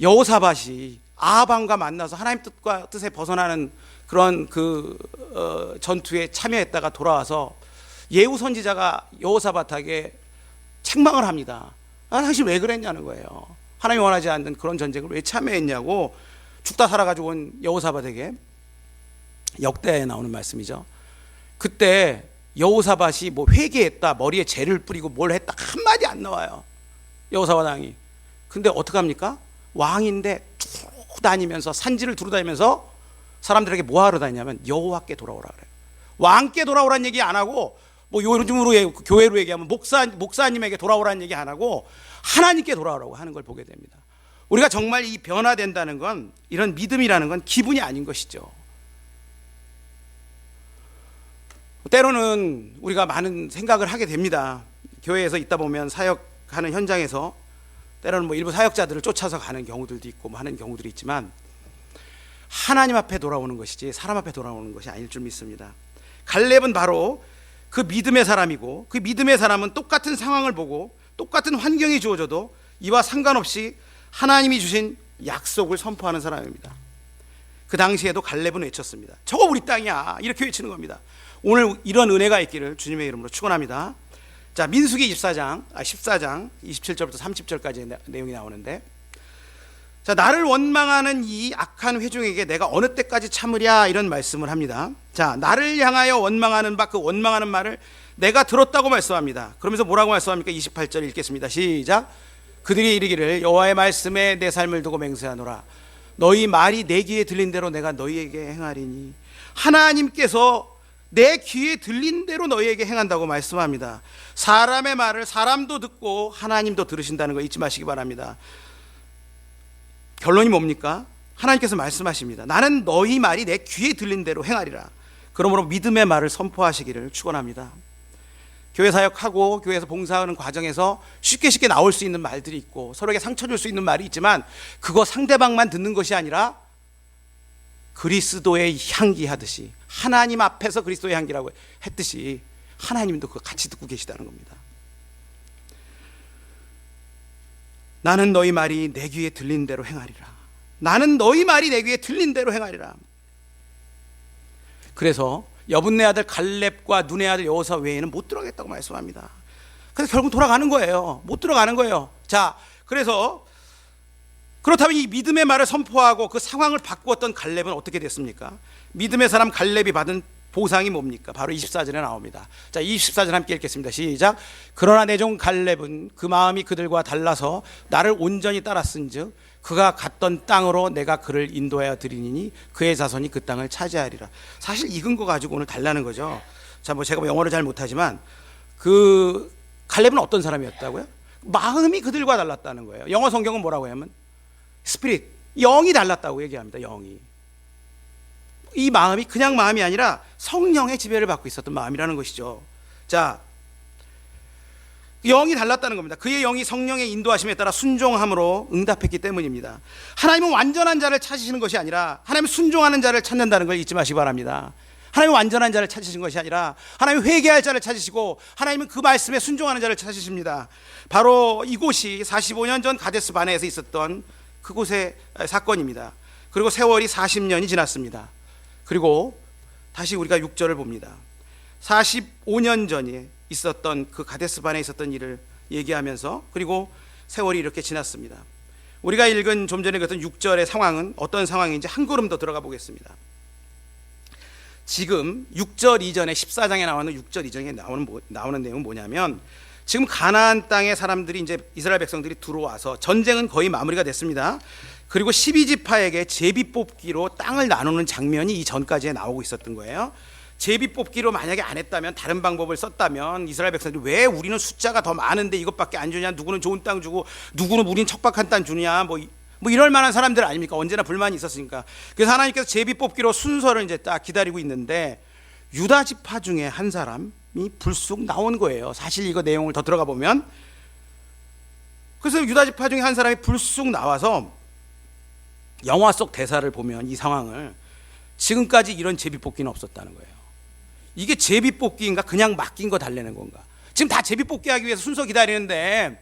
여호사밧이 아합왕과 만나서 하나님 뜻에 벗어나는 그런 전투에 참여했다가 돌아와서 예후 선지자가 여호사밧에게 책망을 합니다. 당신 왜 그랬냐는 거예요. 하나님이 원하지 않는 그런 전쟁을 왜 참여했냐고. 죽다 살아가지고 온 여호사밧에게, 역대에 나오는 말씀이죠. 그때 여호사밧이 뭐 회개했다, 머리에 재를 뿌리고 뭘 했다, 한마디 안 나와요. 여호사밧 왕이. 근데 어떡합니까? 왕인데 쭉 다니면서, 산지를 두루 다니면서 사람들에게 뭐 하러 다니냐면 여호와께 돌아오라 그래요. 왕께 돌아오라는 얘기 안 하고, 뭐 요즘으로 교회로 얘기하면 목사님에게 돌아오라는 얘기 안 하고 하나님께 돌아오라고 하는 걸 보게 됩니다. 우리가 정말 이 변화된다는 건, 이런 믿음이라는 건 기분이 아닌 것이죠. 때로는 우리가 많은 생각을 하게 됩니다. 교회에서 있다 보면 사역하는 현장에서 때로는 뭐 일부 사역자들을 쫓아서 가는 경우들도 있고 뭐 하는 경우들이 있지만, 하나님 앞에 돌아오는 것이지 사람 앞에 돌아오는 것이 아닐 줄 믿습니다. 갈렙은 바로 그 믿음의 사람이고, 그 믿음의 사람은 똑같은 상황을 보고 똑같은 환경이 주어져도 이와 상관없이 하나님이 주신 약속을 선포하는 사람입니다. 그 당시에도 갈렙은 외쳤습니다. 저거 우리 땅이야, 이렇게 외치는 겁니다. 오늘 이런 은혜가 있기를 주님의 이름으로 축원합니다. 자, 민수기 14장 27절부터 30절까지의 내용이 나오는데, 자, 나를 원망하는 이 악한 회중에게 내가 어느 때까지 참으랴, 이런 말씀을 합니다. 자, 나를 향하여 원망하는 바, 그 원망하는 말을 내가 들었다고 말씀합니다. 그러면서 뭐라고 말씀합니까? 28절 읽겠습니다. 시작. 그들이 이르기를 여호와의 말씀에 내 삶을 두고 맹세하노라. 너희 말이 내 귀에 들린 대로 내가 너희에게 행하리니. 하나님께서 내 귀에 들린 대로 너희에게 행한다고 말씀합니다. 사람의 말을 사람도 듣고 하나님도 들으신다는 거 잊지 마시기 바랍니다. 결론이 뭡니까? 하나님께서 말씀하십니다. 나는 너희 말이 내 귀에 들린 대로 행하리라. 그러므로 믿음의 말을 선포하시기를 축원합니다. 교회 사역하고 교회에서 봉사하는 과정에서 쉽게 나올 수 있는 말들이 있고 서로에게 상처 줄 수 있는 말이 있지만 그거 상대방만 듣는 것이 아니라 그리스도의 향기 하듯이, 하나님 앞에서 그리스도의 향기라고 했듯이 하나님도 그거 같이 듣고 계시다는 겁니다. 나는 너희 말이 내 귀에 들린 대로 행하리라. 나는 너희 말이 내 귀에 들린 대로 행하리라. 그래서 여분네 아들 갈렙과 눈의 아들 여호수아 외에는 못 들어가겠다고 말씀합니다. 그래서 결국 돌아가는 거예요. 못 들어가는 거예요. 자, 그래서 그렇다면 이 믿음의 말을 선포하고 그 상황을 바꾸었던 갈렙은 어떻게 됐습니까? 믿음의 사람 갈렙이 받은 보상이 뭡니까? 바로 24절에 나옵니다. 자, 24절 함께 읽겠습니다. 시작. 그러나 내 종 갈렙은 그 마음이 그들과 달라서 나를 온전히 따랐은즉 그가 갔던 땅으로 내가 그를 인도하여 드리니 그의 자손이 그 땅을 차지하리라. 사실 이 근거 가지고 오늘 달라는 거죠. 자, 제가 영어를 잘 못하지만 그 갈렙은 어떤 사람이었다고요? 마음이 그들과 달랐다는 거예요. 영어 성경은 뭐라고 하냐면 스피릿, 영이 달랐다고 얘기합니다. 영이. 이 마음이 그냥 마음이 아니라 성령의 지배를 받고 있었던 마음이라는 것이죠. 자, 영이 달랐다는 겁니다. 그의 영이 성령의 인도하심에 따라 순종함으로 응답했기 때문입니다. 하나님은 완전한 자를 찾으시는 것이 아니라 하나님은 순종하는 자를 찾는다는 걸 잊지 마시기 바랍니다. 하나님은 완전한 자를 찾으신 것이 아니라 하나님은 회개할 자를 찾으시고 하나님은 그 말씀에 순종하는 자를 찾으십니다. 바로 이곳이 45년 전 가데스 바네에서 있었던 그곳의 사건입니다. 그리고 세월이 40년이 지났습니다. 그리고 다시 우리가 6절을 봅니다. 45년 전에 있었던 그 가데스 바네에 있었던 일을 얘기하면서 그리고 세월이 이렇게 지났습니다. 우리가 읽은 좀 전에 그랬던 6절의 상황은 어떤 상황인지 한 걸음 더 들어가 보겠습니다. 지금 6절 이전에 14장에 나오는 6절 이전에 나오는 내용은 뭐냐면 지금 가나안 땅의 사람들이 이제 이스라엘 백성들이 들어와서 전쟁은 거의 마무리가 됐습니다. 그리고 12지파에게 제비 뽑기로 땅을 나누는 장면이 이 전까지 나오고 있었던 거예요. 제비 뽑기로 만약에 안 했다면, 다른 방법을 썼다면 이스라엘 백성들이 왜 우리는 숫자가 더 많은데 이것밖에 안 주냐, 누구는 좋은 땅 주고 누구는 우린 척박한 땅 주냐, 뭐 이럴 만한 사람들 아닙니까? 언제나 불만이 있었으니까. 그래서 하나님께서 제비 뽑기로 순서를 이제 딱 기다리고 있는데 유다 지파 중에 한 사람이 불쑥 나온 거예요. 사실 이거 내용을 더 들어가 보면, 그래서 유다 지파 중에 한 사람이 불쑥 나와서 영화 속 대사를 보면 이 상황을, 지금까지 이런 제비 뽑기는 없었다는 거예요. 이게 제비 뽑기인가 그냥 맡긴 거 달래는 건가? 지금 다 제비 뽑기 하기 위해서 순서 기다리는데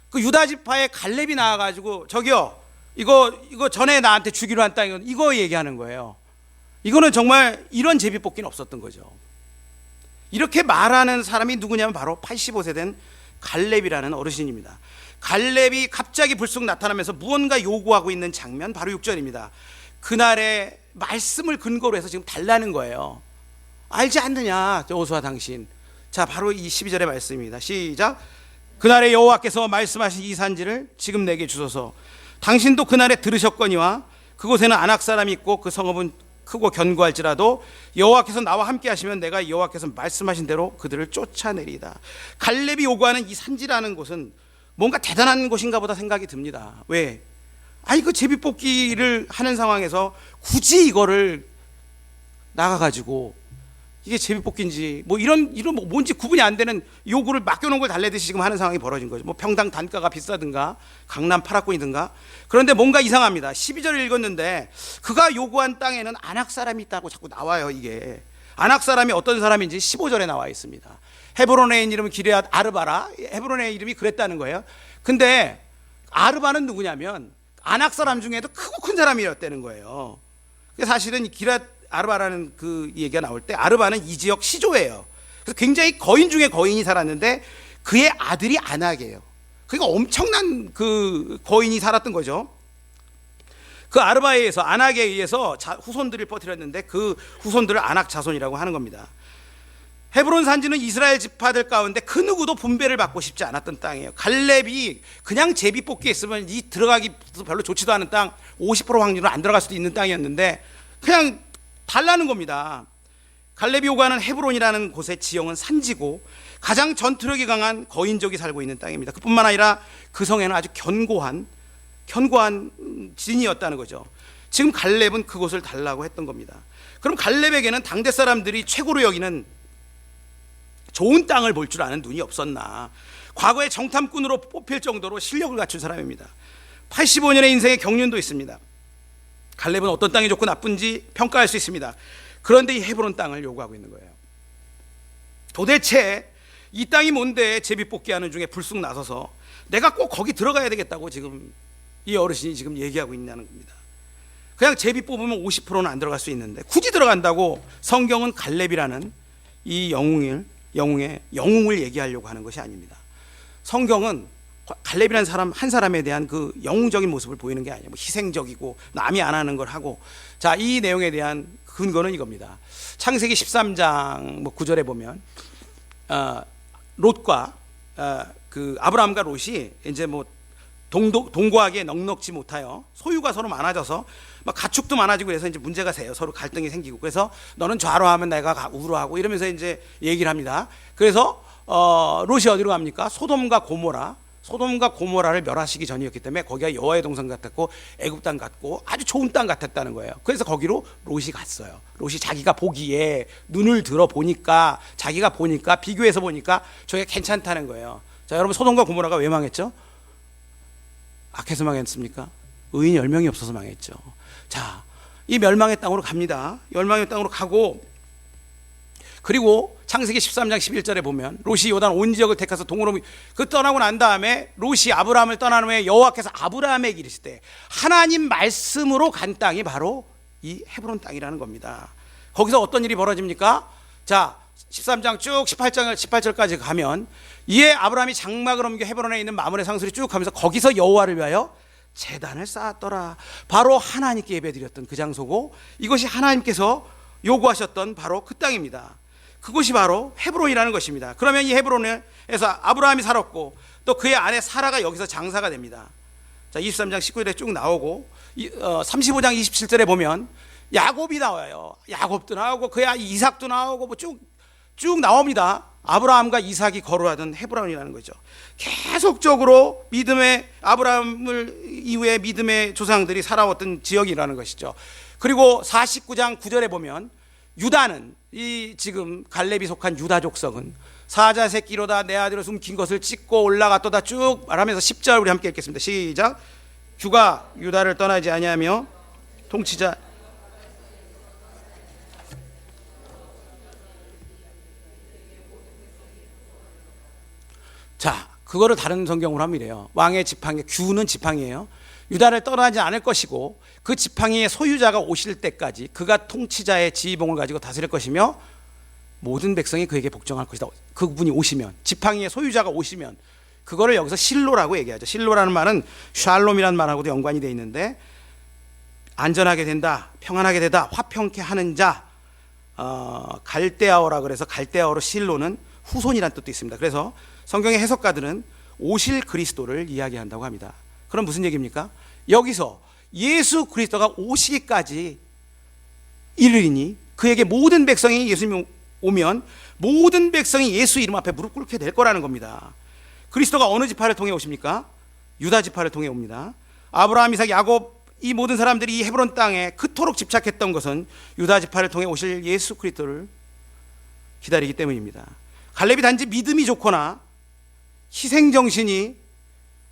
그 유다 지파의 갈렙이 나와가지고 저기요, 이거 전에 나한테 주기로 한 땅, 이거 얘기하는 거예요. 이거는 정말 이런 제비 뽑기는 없었던 거죠. 이렇게 말하는 사람이 누구냐면 바로 85세 된 갈렙이라는 어르신입니다. 갈렙이 갑자기 불쑥 나타나면서 무언가 요구하고 있는 장면, 바로 6절입니다. 그날의 말씀을 근거로 해서 지금 달라는 거예요. 알지 않느냐 여호수아 당신. 자, 바로 이 12절의 말씀입니다. 시작. 그날에 여호와께서 말씀하신 이 산지를 지금 내게 주소서. 당신도 그날에 들으셨거니와 그곳에는 아낙 사람이 있고 그 성읍은 크고 견고할지라도 여호와께서 나와 함께 하시면 내가 여호와께서 말씀하신 대로 그들을 쫓아내리이다. 갈렙이 요구하는 이 산지라는 곳은 뭔가 대단한 곳인가 보다 생각이 듭니다. 왜? 아니, 그 제비뽑기를 하는 상황에서 굳이 이거를 나가가지고 이게 제비뽑기인지 이런 뭔지 구분이 안 되는 요구를 맡겨놓은 걸 달래듯이 지금 하는 상황이 벌어진 거죠. 평당 단가가 비싸든가 강남 8학군이든가. 그런데 뭔가 이상합니다. 12절을 읽었는데 그가 요구한 땅에는 아낙 사람이 있다고 자꾸 나와요. 이게 아낙 사람이 어떤 사람인지 15절에 나와 있습니다. 헤브론의 이름은 기럇 아르바라. 헤브론의 이름이 그랬다는 거예요. 근데 아르바는 누구냐면 아낙 사람 중에도 크고 큰 사람이었다는 거예요. 사실은 기럇 아르바라는 그 얘기가 나올 때 아르바는 이 지역 시조예요. 그래서 굉장히 거인 중에 거인이 살았는데 그의 아들이 아낙이에요. 그러니까 엄청난 그 거인이 살았던 거죠. 그 아르바에 의해서, 아낙에 의해서 후손들을 퍼뜨렸는데 그 후손들을 아낙 자손이라고 하는 겁니다. 헤브론 산지는 이스라엘 지파들 가운데 그 누구도 분배를 받고 싶지 않았던 땅이에요. 갈렙이 그냥 제비 뽑기에 있으면 이 들어가기 별로 좋지도 않은 땅, 50% 확률로 안 들어갈 수도 있는 땅이었는데 그냥 달라는 겁니다. 갈렙이 오가는 헤브론이라는 곳의 지형은 산지고 가장 전투력이 강한 거인족이 살고 있는 땅입니다. 그뿐만 아니라 그 성에는 아주 견고한 진이었다는 거죠. 지금 갈렙은 그곳을 달라고 했던 겁니다. 그럼 갈렙에게는 당대 사람들이 최고로 여기는 좋은 땅을 볼 줄 아는 눈이 없었나. 과거에 정탐꾼으로 뽑힐 정도로 실력을 갖춘 사람입니다. 85년의 인생의 경륜도 있습니다. 갈렙은 어떤 땅이 좋고 나쁜지 평가할 수 있습니다. 그런데 이 헤브론 땅을 요구하고 있는 거예요. 도대체 이 땅이 뭔데 제비뽑기하는 중에 불쑥 나서서 내가 꼭 거기 들어가야 되겠다고 지금 이 어르신이 지금 얘기하고 있냐는 겁니다. 그냥 제비 뽑으면 50%는 안 들어갈 수 있는데 굳이 들어간다고 성경은 갈렙이라는 이 영웅을 얘기하려고 하는 것이 아닙니다. 성경은 갈렙이라는 사람 한 사람에 대한 그 영웅적인 모습을 보이는 게 아니에요. 뭐 희생적이고 남이 안 하는 걸 하고. 자, 이 내용에 대한 근거는 이겁니다. 창세기 13장 9절에 보면 롯과 그 아브라함과 롯이 이제 뭐 동거하기에 넉넉지 못하여 소유가 서로 많아져서 막 가축도 많아지고 그래서 이제 문제가 세요. 서로 갈등이 생기고. 그래서 너는 좌로하면 내가 우로하고 이러면서 이제 얘기를 합니다. 그래서 롯이 어디로 갑니까? 소돔과 고모라를 멸하시기 전이었기 때문에 거기가 여호와의 동산 같았고 애굽 땅 같고 아주 좋은 땅 같았다는 거예요. 그래서 거기로 롯이 갔어요. 롯이 자기가 보기에 눈을 들어 보니까 자기가 보니까 비교해서 보니까 저게 괜찮다는 거예요. 자, 여러분 소돔과 고모라가 왜 망했죠? 악해서 망했습니까? 의인이 10명이 없어서 망했죠. 자, 이 멸망의 땅으로 갑니다. 멸망의 땅으로 가고 그리고 창세기 13장 11절에 보면 롯이 요단 온 지역을 택해서 동으로 떠나고 난 다음에 롯이 아브라함을 떠난 후에 여호와께서 아브라함에게 이르실 때 하나님 말씀으로 간 땅이 바로 이 헤브론 땅이라는 겁니다. 거기서 어떤 일이 벌어집니까? 자, 13장 쭉 18절까지 가면 이에 아브라함이 장막을 옮겨 헤브론에 있는 마므레 상수리 쭉 가면서 거기서 여호와를 위하여 제단을 쌓았더라. 바로 하나님께 예배드렸던 그 장소고 이것이 하나님께서 요구하셨던 바로 그 땅입니다. 그것이 바로 헤브론이라는 것입니다. 그러면 이 헤브론에서 아브라함이 살았고 또 그의 아내 사라가 여기서 장사가 됩니다. 자, 23장 19절에 쭉 나오고 35장 27절에 보면 야곱이 나와요. 야곱도 나오고 그의 아이 이삭도 나오고 뭐 쭉 나옵니다. 아브라함과 이삭이 거루하던 헤브론이라는 거죠. 계속적으로 믿음의 아브라함을 이후에 믿음의 조상들이 살아왔던 지역이라는 것이죠. 그리고 49장 9절에 보면 유다는 이 지금 갈렙이 속한 유다 족속은 사자 새끼로다 내 아들을 숨긴 것을 찢고 올라갔도다 쭉 말하면서 10절 우리 함께 읽겠습니다. 시작. 주가 유다를 떠나지 아니하며 통치자 자, 그거를 다른 성경으로 하면 이래요. 왕의 지팡이, 규는 지팡이에요. 유다를 떠나지 않을 것이고 그 지팡이의 소유자가 오실 때까지 그가 통치자의 지휘봉을 가지고 다스릴 것이며 모든 백성이 그에게 복종할 것이다. 그분이 오시면, 지팡이의 소유자가 오시면, 그거를 여기서 실로라고 얘기하죠. 실로라는 말은 샬롬이라는 말하고도 연관이 되어 있는데 안전하게 된다, 평안하게 되다, 화평케 하는 자, 갈대아어라 그래서 갈대아어로 실로는 후손이라는 뜻도 있습니다. 그래서 성경의 해석가들은 오실 그리스도를 이야기한다고 합니다. 그럼 무슨 얘기입니까? 여기서 예수 그리스도가 오시기까지 이르리니 그에게 모든 백성이 예수님이 오면 모든 백성이 예수 이름 앞에 무릎 꿇게 될 거라는 겁니다. 그리스도가 어느 지파를 통해 오십니까? 유다 지파를 통해 옵니다. 아브라함, 이삭, 야곱 이 모든 사람들이 이 헤브론 땅에 그토록 집착했던 것은 유다 지파를 통해 오실 예수 그리스도를 기다리기 때문입니다. 갈렙이 단지 믿음이 좋거나 희생정신이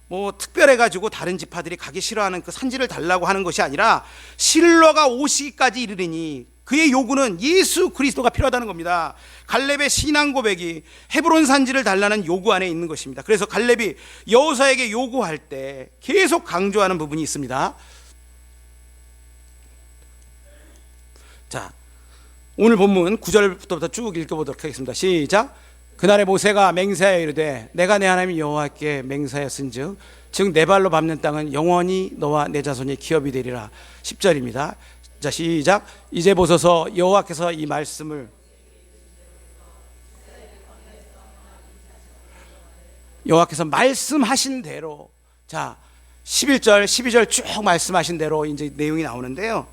뭐 특별해가지고 다른 지파들이 가기 싫어하는 그 산지를 달라고 하는 것이 아니라 실로가 오시기까지 이르리니 그의 요구는 예수 그리스도가 필요하다는 겁니다. 갈렙의 신앙 고백이 헤브론 산지를 달라는 요구 안에 있는 것입니다. 그래서 갈렙이 여호사에게 요구할 때 계속 강조하는 부분이 있습니다. 자, 오늘 본문 9절부터 쭉 읽어보도록 하겠습니다. 시작. 그날에 모세가 맹세하여 이르되 내가 내 하나님 여호와께 맹세하였은즉 즉 내 발로 밟는 땅은 영원히 너와 내 자손이 기업이 되리라. 10절입니다. 자, 시작. 이제 보소서 여호와께서 이 말씀을 여호와께서 말씀하신 대로, 자 11절 12절 쭉 말씀하신 대로 이제 내용이 나오는데요.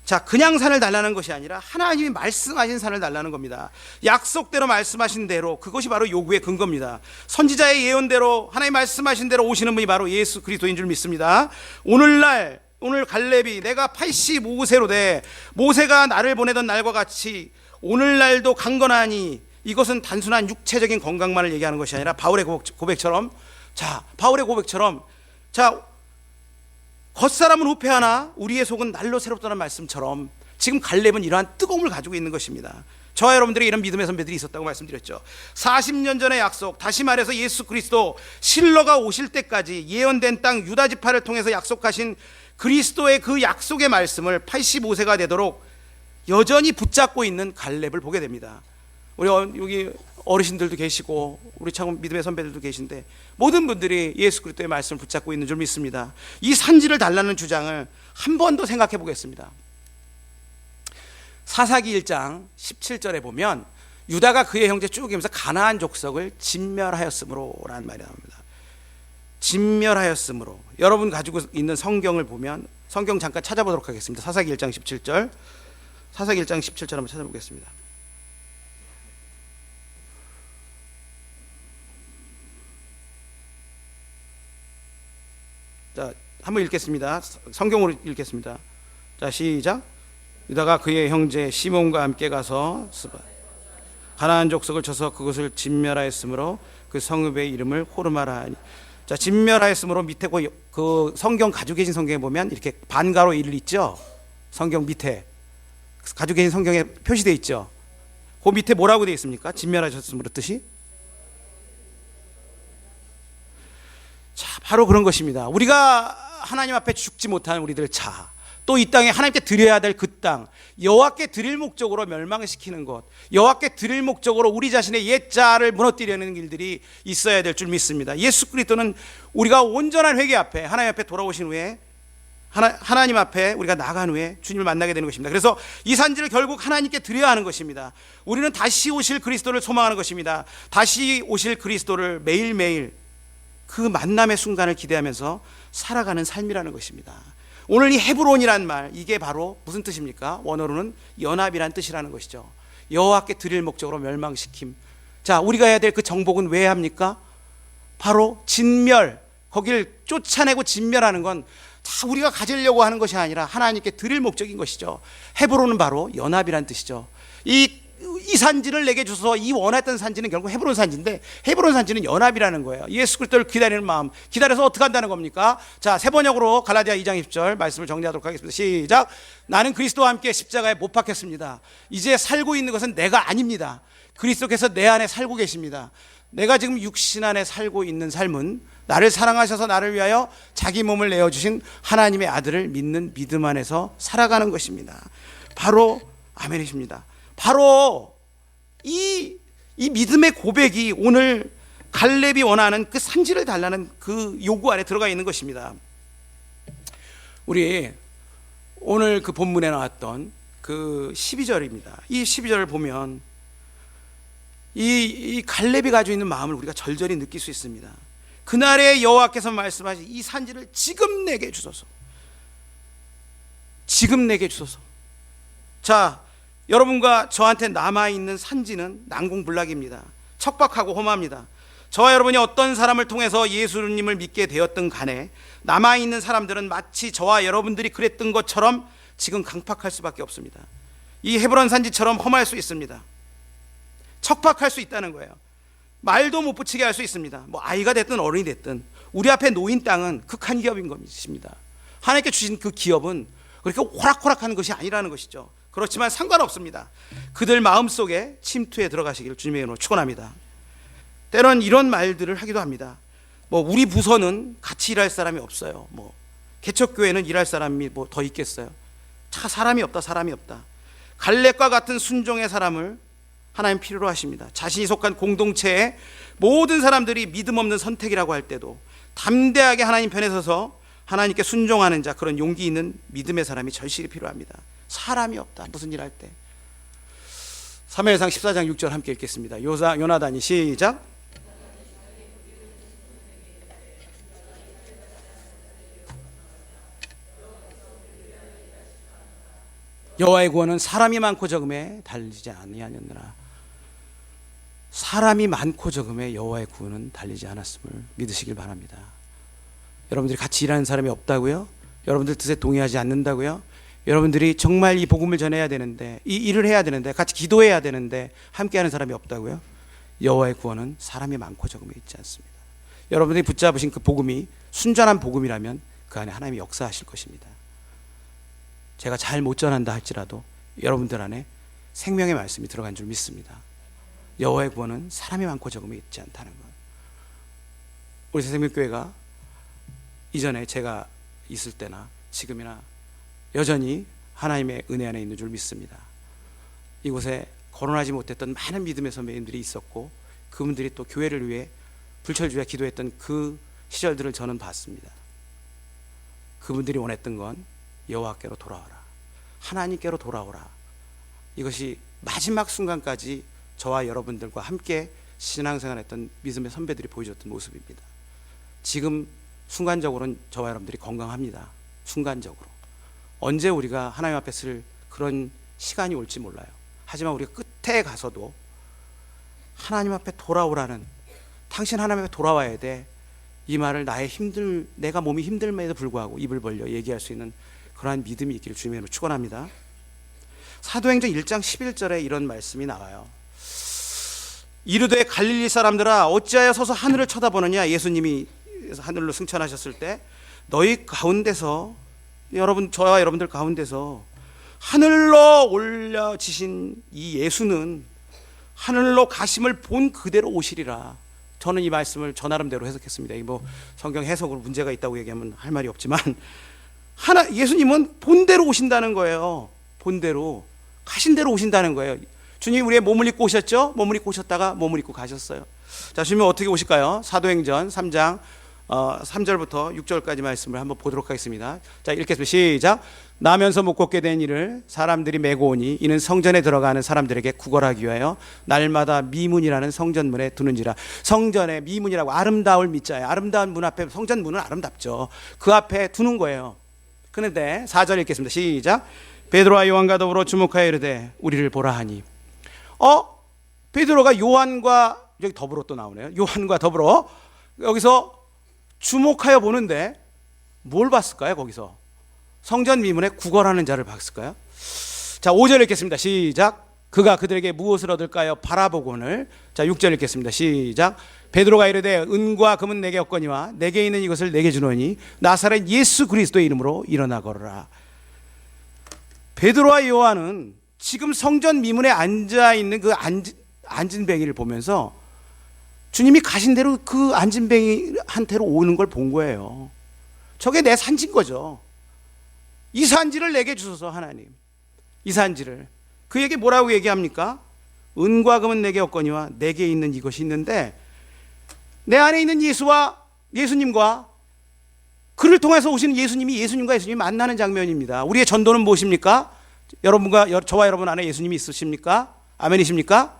자, 그냥 산을 달라는 것이 아니라 하나님이 말씀하신 산을 달라는 겁니다. 약속대로 말씀하신 대로, 그것이 바로 요구의 근거입니다. 선지자의 예언대로 하나님 말씀하신 대로 오시는 분이 바로 예수 그리스도인 줄 믿습니다. 오늘 갈렙이 내가 85세로 돼 모세가 나를 보내던 날과 같이 오늘날도 강건하니, 이것은 단순한 육체적인 건강만을 얘기하는 것이 아니라 바울의 고백처럼, 겉사람은 후패하나 우리의 속은 날로 새롭다는 말씀처럼 지금 갈렙은 이러한 뜨거움을 가지고 있는 것입니다. 저와 여러분들이 이런 믿음의 선배들이 있었다고 말씀드렸죠. 40년 전의 약속, 다시 말해서 예수 그리스도 실로가 오실 때까지 예언된 땅 유다 지파를 통해서 약속하신 그리스도의 그 약속의 말씀을 85세가 되도록 여전히 붙잡고 있는 갈렙을 보게 됩니다. 우리 여기 어르신들도 계시고 우리 참 믿음의 선배들도 계신데 모든 분들이 예수 그리스도의 말씀을 붙잡고 있는 줄 믿습니다. 이 산지를 달라는 주장을 한 번 더 생각해 보겠습니다. 사사기 1장 17절에 보면 유다가 그의 형제 쭉 가면서 가나안 족속을 진멸하였으므로 라는 말이 나옵니다. 진멸하였으므로. 여러분 가지고 있는 성경을 보면, 성경 잠깐 찾아보도록 하겠습니다. 사사기 1장 17절, 사사기 1장 17절 한번 찾아보겠습니다. 자, 한번 읽겠습니다. 성경으로 읽겠습니다. 자, 시작. 유다가 그의 형제 시몬과 함께 가서 가나안 족속을 쳐서 그것을 진멸하였으므로 그 성읍의 이름을 호르마라 하니. 자, 진멸하였으므로 밑에 그 성경 가지고 계신 성경에 보면 이렇게 반가로 일 있죠. 성경 밑에 가지고 계신 성경에 표시되어 있죠. 그 밑에 뭐라고 되어 있습니까? 진멸하셨으므로 뜻이? 자, 바로 그런 것입니다. 우리가 하나님 앞에 죽지 못하는 우리들 자, 또 이 땅에 하나님께 드려야 될 그 땅, 여호와께 드릴 목적으로 멸망시키는 것, 여호와께 드릴 목적으로 우리 자신의 옛자를 무너뜨리려는 일들이 있어야 될 줄 믿습니다. 예수 그리스도는 우리가 온전한 회개 앞에 하나님 앞에 돌아오신 후에 하나님 앞에 우리가 나간 후에 주님을 만나게 되는 것입니다. 그래서 이 산지를 결국 하나님께 드려야 하는 것입니다. 우리는 다시 오실 그리스도를 소망하는 것입니다. 다시 오실 그리스도를 매일매일 그 만남의 순간을 기대하면서 살아가는 삶이라는 것입니다. 오늘 이 헤브론이란 말, 이게 바로 무슨 뜻입니까? 원어로는 연합이란 뜻이라는 것이죠. 여호와께 드릴 목적으로 멸망시킴. 자, 우리가 해야 될 그 정복은 왜 합니까? 바로 진멸, 거기를 쫓아내고 진멸하는 건 다 우리가 가지려고 하는 것이 아니라 하나님께 드릴 목적인 것이죠. 헤브론은 바로 연합이란 뜻이죠. 이 산지를 내게 주소서, 이 원했던 산지는 결국 헤브론 산지인데, 헤브론 산지는 연합이라는 거예요. 예수 그리스도를 기다리는 마음, 기다려서 어떻게 한다는 겁니까? 자, 세 번역으로 갈라디아 2장 20절 말씀을 정리하도록 하겠습니다. 시작. 나는 그리스도와 함께 십자가에 못 박혔습니다. 이제 살고 있는 것은 내가 아닙니다. 그리스도께서 내 안에 살고 계십니다. 내가 지금 육신 안에 살고 있는 삶은 나를 사랑하셔서 나를 위하여 자기 몸을 내어주신 하나님의 아들을 믿는 믿음 안에서 살아가는 것입니다. 바로 아멘이십니다. 바로 이 믿음의 고백이 오늘 갈렙이 원하는 그 산지를 달라는 그 요구 안에 들어가 있는 것입니다. 우리 오늘 그 본문에 나왔던 그 12절입니다. 이 12절을 보면 이 갈렙이 가지고 있는 마음을 우리가 절절히 느낄 수 있습니다. 그날에 여호와께서 말씀하신 이 산지를 지금 내게 주소서. 지금 내게 주소서. 자, 여러분과 저한테 남아있는 산지는 난공불락입니다. 척박하고 험합니다. 저와 여러분이 어떤 사람을 통해서 예수님을 믿게 되었든 간에 남아있는 사람들은 마치 저와 여러분들이 그랬던 것처럼 지금 강팍할 수밖에 없습니다. 이 헤브론 산지처럼 험할 수 있습니다. 척박할 수 있다는 거예요. 말도 못 붙이게 할 수 있습니다. 뭐 아이가 됐든 어른이 됐든 우리 앞에 놓인 땅은 극한 기업인 것입니다. 하나님께 주신 그 기업은 그렇게 호락호락한 것이 아니라는 것이죠. 그렇지만 상관없습니다. 그들 마음속에 침투에 들어가시기를 주님의 이름으로 축원합니다. 때론 이런 말들을 하기도 합니다. 뭐 우리 부서는 같이 일할 사람이 없어요. 뭐 개척교회는 일할 사람이 뭐 더 있겠어요. 사람이 없다. 갈렙과 같은 순종의 사람을 하나님 필요로 하십니다. 자신이 속한 공동체의 모든 사람들이 믿음 없는 선택이라고 할 때도 담대하게 하나님 편에 서서 하나님께 순종하는 자, 그런 용기 있는 믿음의 사람이 절실히 필요합니다. 사람이 없다. 무슨 일 할 때. 사무엘상 14장 6절 함께 읽겠습니다. 요나단이 시작. 여호와의 구원은 사람이 많고 적음에 달리지 아니하였느라. 사람이 많고 적음에 여호와의 구원은 달리지 않았음을 믿으시길 바랍니다. 여러분들이 같이 일하는 사람이 없다고요? 여러분들 뜻에 동의하지 않는다고요? 여러분들이 정말 이 복음을 전해야 되는데, 이 일을 해야 되는데, 같이 기도해야 되는데 함께하는 사람이 없다고요? 여호와의 구원은 사람이 많고 적음에 있지 않습니다. 여러분들이 붙잡으신 그 복음이 순전한 복음이라면 그 안에 하나님이 역사하실 것입니다. 제가 잘 못 전한다 할지라도 여러분들 안에 생명의 말씀이 들어간 줄 믿습니다. 여호와의 구원은 사람이 많고 적음에 있지 않다는 것. 우리 새생명교회가 이전에 제가 있을 때나 지금이나 여전히 하나님의 은혜 안에 있는 줄 믿습니다. 이곳에 거론하지 못했던 많은 믿음의 선배님들이 있었고, 그분들이 또 교회를 위해 불철주야 기도했던 그 시절들을 저는 봤습니다. 그분들이 원했던 건 여호와께로 돌아오라, 하나님께로 돌아오라. 이것이 마지막 순간까지 저와 여러분들과 함께 신앙생활했던 믿음의 선배들이 보여줬던 모습입니다. 지금 순간적으로는 저와 여러분들이 건강합니다. 순간적으로. 언제 우리가 하나님 앞에 쓸 그런 시간이 올지 몰라요. 하지만 우리가 끝에 가서도 하나님 앞에 돌아오라는, 당신 하나님 앞에 돌아와야 돼, 이 말을 내가 몸이 힘들음에도 불구하고 입을 벌려 얘기할 수 있는 그러한 믿음이 있기를 주님의 이름으로 축원합니다. 사도행전 1장 11절에 이런 말씀이 나와요. 이르되 갈릴리 사람들아 어찌하여 서서 하늘을 쳐다보느냐. 예수님이 하늘로 승천하셨을 때 너희 가운데서, 저와 여러분들 가운데서 하늘로 올려지신 이 예수는 하늘로 가심을 본 그대로 오시리라. 저는 이 말씀을 저 나름대로 해석했습니다. 뭐 성경 해석으로 문제가 있다고 얘기하면 할 말이 없지만, 예수님은 본대로 오신다는 거예요. 본대로, 가신 대로 오신다는 거예요. 주님이 우리의 몸을 입고 오셨죠? 몸을 입고 오셨다가 몸을 입고 가셨어요. 자, 주님은 어떻게 오실까요? 사도행전 3장 3절부터 6절까지 말씀을 한번 보도록 하겠습니다. 자, 읽겠습니다. 시작. 나면서 못 걷게 된 이를 사람들이 메고 오니 이는 성전에 들어가는 사람들에게 구걸하기 위하여 날마다 미문이라는 성전문에 두는지라. 성전의 미문이라고, 아름다울 미자예요. 아름다운 문 앞에, 성전 문은 아름답죠. 그 앞에 두는 거예요. 그런데 4절 읽겠습니다. 시작. 베드로와 요한과 더불어 주목하여 이르되 우리를 보라 하니. 베드로가 요한과, 여기 더불어 또 나오네요. 요한과 더불어 여기서 주목하여 보는데 뭘 봤을까요? 거기서 성전 미문에 구걸하는 자를 봤을까요? 자, 5절 읽겠습니다. 시작. 그가 그들에게 무엇을 얻을까요? 바라보고는. 자, 6절 읽겠습니다. 시작. 베드로가 이르되 은과 금은 내게 없거니와 내게 있는 이것을 내게 주노니 나사렛 예수 그리스도의 이름으로 일어나 걸어라. 베드로와 요한은 지금 성전 미문에 앉아 있는 그 앉은 뱅이를 보면서 주님이 가신 대로 그 앉은 뱅이한테로 오는 걸 본 거예요. 저게 내 산지인 거죠. 이 산지를 내게 주소서 하나님. 이 산지를. 그에게 뭐라고 얘기합니까? 은과 금은 내게 없거니와 내게 있는 이것이 있는데, 내 안에 있는 예수님과 그를 통해서 오시는 예수님과 예수님이 만나는 장면입니다. 우리의 전도는 무엇입니까? 저와 여러분 안에 예수님이 있으십니까? 아멘이십니까?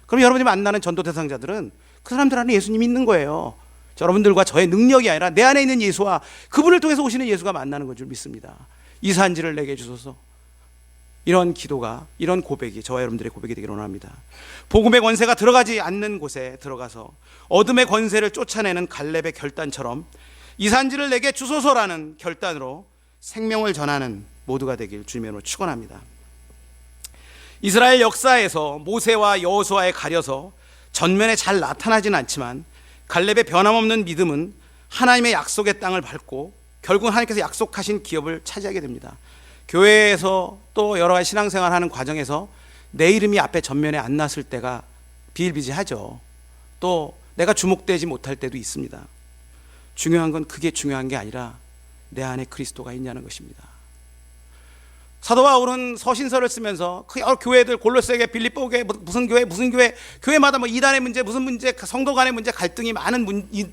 그럼 여러분이 만나는 전도 대상자들은 그 사람들 안에 예수님이 있는 거예요. 여러분들과 저의 능력이 아니라 내 안에 있는 예수와 그분을 통해서 오시는 예수가 만나는 것 줄 믿습니다. 이 산지를 내게 주소서. 이런 기도가, 이런 고백이 저와 여러분들의 고백이 되기를 원합니다. 복음의 권세가 들어가지 않는 곳에 들어가서 어둠의 권세를 쫓아내는 갈렙의 결단처럼 이 산지를 내게 주소서라는 결단으로 생명을 전하는 모두가 되길 주님의 이름으로 축원합니다. 이스라엘 역사에서 모세와 여호수아에 가려서 전면에 잘 나타나지는 않지만 갈렙의 변함없는 믿음은 하나님의 약속의 땅을 밟고 결국 하나님께서 약속하신 기업을 차지하게 됩니다. 교회에서 또 여러 가지 신앙생활하는 과정에서 내 이름이 앞에 전면에 안 났을 때가 비일비재하죠. 또 내가 주목되지 못할 때도 있습니다. 중요한 건 그게 중요한 게 아니라 내 안에 그리스도가 있냐는 것입니다. 사도 바울은 서신서를 쓰면서 그 여러 교회들, 골로새교회, 빌립보교회, 무슨 교회, 교회마다 뭐 이단의 문제, 무슨 문제, 성도 간의 문제, 갈등이 많은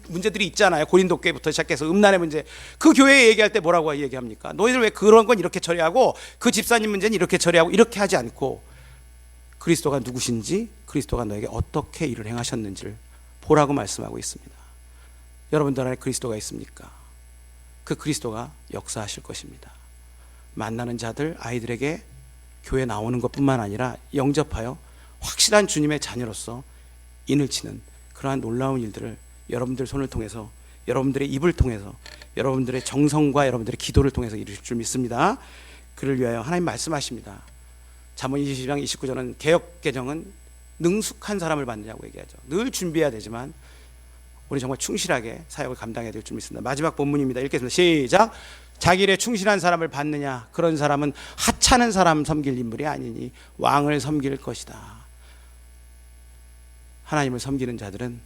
문제들이 있잖아요. 고린도 교회부터 시작해서 음란의 문제. 그 교회에 얘기할 때 뭐라고 얘기합니까? 너희들 왜 그런 건 이렇게 처리하고 그 집사님 문제는 이렇게 처리하고, 이렇게 하지 않고 그리스도가 누구신지, 그리스도가 너에게 어떻게 일을 행하셨는지를 보라고 말씀하고 있습니다. 여러분들 안에 그리스도가 있습니까? 그 그리스도가 역사하실 것입니다. 만나는 자들, 아이들에게 교회 나오는 것뿐만 아니라 영접하여 확실한 주님의 자녀로서 인을 치는 그러한 놀라운 일들을 여러분들 손을 통해서, 여러분들의 입을 통해서, 여러분들의 정성과 여러분들의 기도를 통해서 이루실 줄 믿습니다. 그를 위하여 하나님 말씀하십니다. 잠언 22장 29절은 개역개정은 능숙한 사람을 받느냐고 얘기하죠. 늘 준비해야 되지만 우리 정말 충실하게 사역을 감당해야 될 줄 믿습니다. 마지막 본문입니다. 읽겠습니다. 시작. 자기 일에 충실한 사람을 받느냐? 그런 사람은 하찮은 사람 섬길 인물이 아니니 왕을 섬길 것이다. 하나님을 섬기는 자들은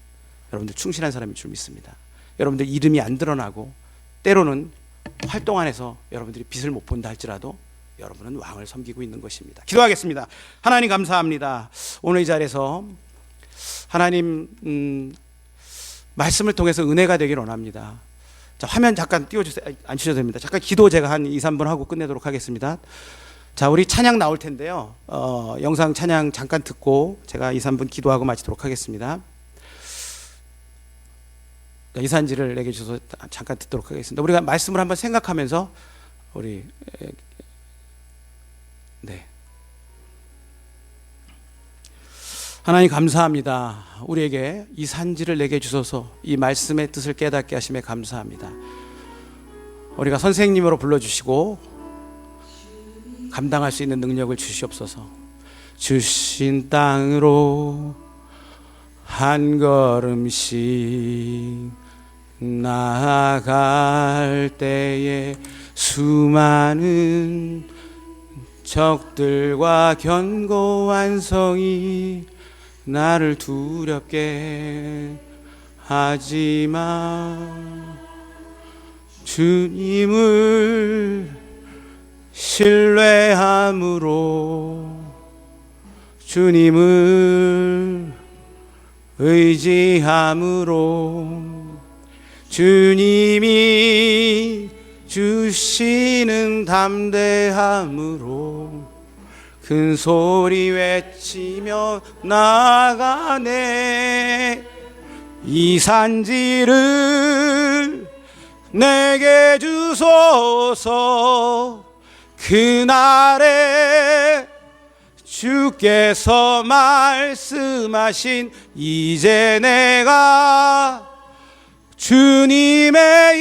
여러분들 충실한 사람일 줄 믿습니다. 여러분들 이름이 안 드러나고 때로는 활동 안에서 여러분들이 빛을 못 본다 할지라도 여러분은 왕을 섬기고 있는 것입니다. 기도하겠습니다. 하나님 감사합니다. 오늘 이 자리에서 하나님 말씀을 통해서 은혜가 되길 원합니다. 자, 화면 잠깐 띄워주세요. 안 주셔도 됩니다. 잠깐 기도 제가 한 2, 3분 하고 끝내도록 하겠습니다. 자, 우리 찬양 나올 텐데요. 영상 찬양 잠깐 듣고 제가 2, 3분 기도하고 마치도록 하겠습니다. 이산지를 내게 주셔서 잠깐 듣도록 하겠습니다. 우리가 말씀을 한번 생각하면서 우리 하나님 감사합니다. 우리에게 이 산지를 내게 주셔서 이 말씀의 뜻을 깨닫게 하심에 감사합니다. 우리가 선생님으로 불러주시고 감당할 수 있는 능력을 주시옵소서. 주신 땅으로 한 걸음씩 나아갈 때에 수많은 적들과 견고한 성이 나를 두렵게 하지만 주님을 신뢰함으로 주님을 의지함으로 주님이 주시는 담대함으로 큰 소리 외치며 나아가네. 이 산지를 내게 주소서. 그날에 주께서 말씀하신 이제 내가 주님의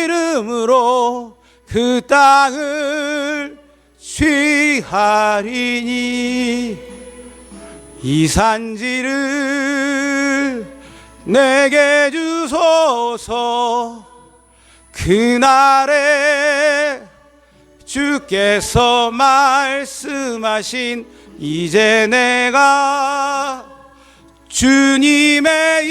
이름으로 그 땅을 취하리니 이 산지를 내게 주소서. 그날에 주께서 말씀하신 이제 내가 주님의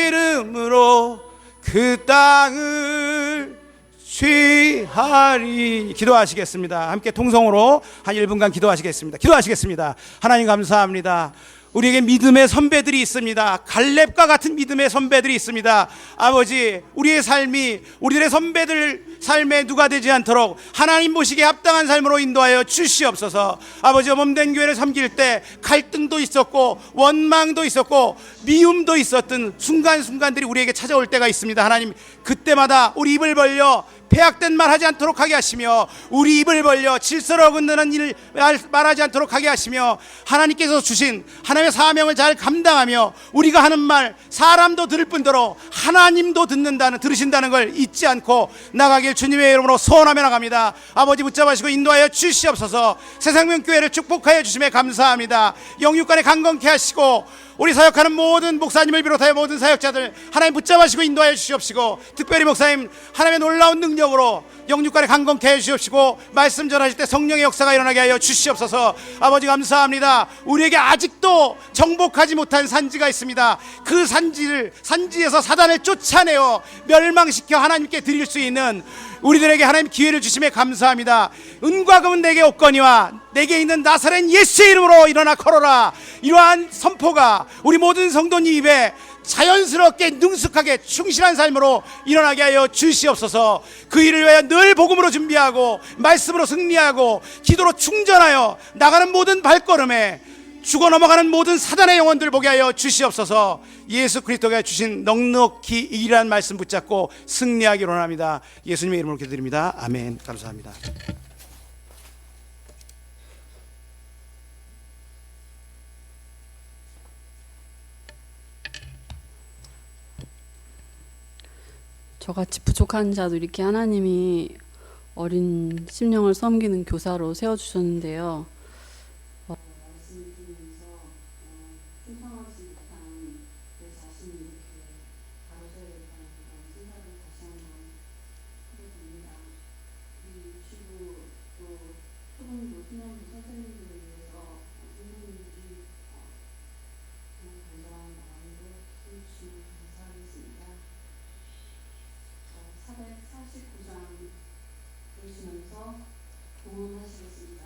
이름으로 그 땅을 취하리. 기도하시겠습니다. 함께 통성으로 한 1분간 기도하시겠습니다. 기도하시겠습니다. 하나님 감사합니다. 우리에게 믿음의 선배들이 있습니다. 갈렙과 같은 믿음의 선배들이 있습니다. 아버지, 우리의 삶이 우리들의 선배들 삶에 누가 되지 않도록 하나님 보시기에 합당한 삶으로 인도하여 주시옵소서. 아버지, 몸된 교회를 섬길 때 갈등도 있었고 원망도 있었고 미움도 있었던 순간순간들이 우리에게 찾아올 때가 있습니다. 하나님, 그때마다 우리 입을 벌려 폐악된 말 하지 않도록 하게 하시며 우리 입을 벌려 질서를 어긋나는 일 말하지 않도록 하게 하시며 하나님께서 주신 하나님의 사명을 잘 감당하며 우리가 하는 말 사람도 들을 뿐더러 하나님도 들으신다는 걸 잊지 않고 나가길 주님의 이름으로 소원하며 나갑니다. 아버지, 붙잡으시고 인도하여 주시옵소서. 새생명교회를 축복하여 주심에 감사합니다. 영육간에 강건케 하시고 우리 사역하는 모든 목사님을 비롯하여 모든 사역자들 하나님 붙잡으시고 인도하여 주시옵시고, 특별히 목사님 하나님의 놀라운 능력으로 영육간에 강건케 해 주시옵시고 말씀 전하실 때 성령의 역사가 일어나게 하여 주시옵소서. 아버지 감사합니다. 우리에게 아직도 정복하지 못한 산지가 있습니다. 그 산지에서 사단을 쫓아내어 멸망시켜 하나님께 드릴 수 있는 우리들에게 하나님 기회를 주심에 감사합니다. 은과 금은 내게 없거니와 내게 있는 나사렛 예수의 이름으로 일어나 걸어라. 이러한 선포가 우리 모든 성도님 입에 자연스럽게 능숙하게 충실한 삶으로 일어나게 하여 주시옵소서. 그 일을 위하여 늘 복음으로 준비하고 말씀으로 승리하고 기도로 충전하여 나가는 모든 발걸음에 죽어 넘어가는 모든 사단의 영혼들 보게 하여 주시옵소서. 예수 그리스도가 주신 넉넉히 이기라는 말씀 붙잡고 승리하기로 원합니다. 예수님의 이름으로 기도드립니다. 아멘. 감사합니다. 저같이 부족한 자도 이렇게 하나님이 어린 심령을 섬기는 교사로 세워주셨는데요. 말씀을 들으면서 충성하지 못한 내 자신이 이렇게 다뤄져야겠다는 그런 생각을 다시 한번 하게 됩니다. 이 유치부 또 초등부, 소년부 선생님들을 위해서 선생님들이 그런 간절한 마음으로 키워주시면 감사하겠습니다. 449장 보시면서 공헌하시겠습니다.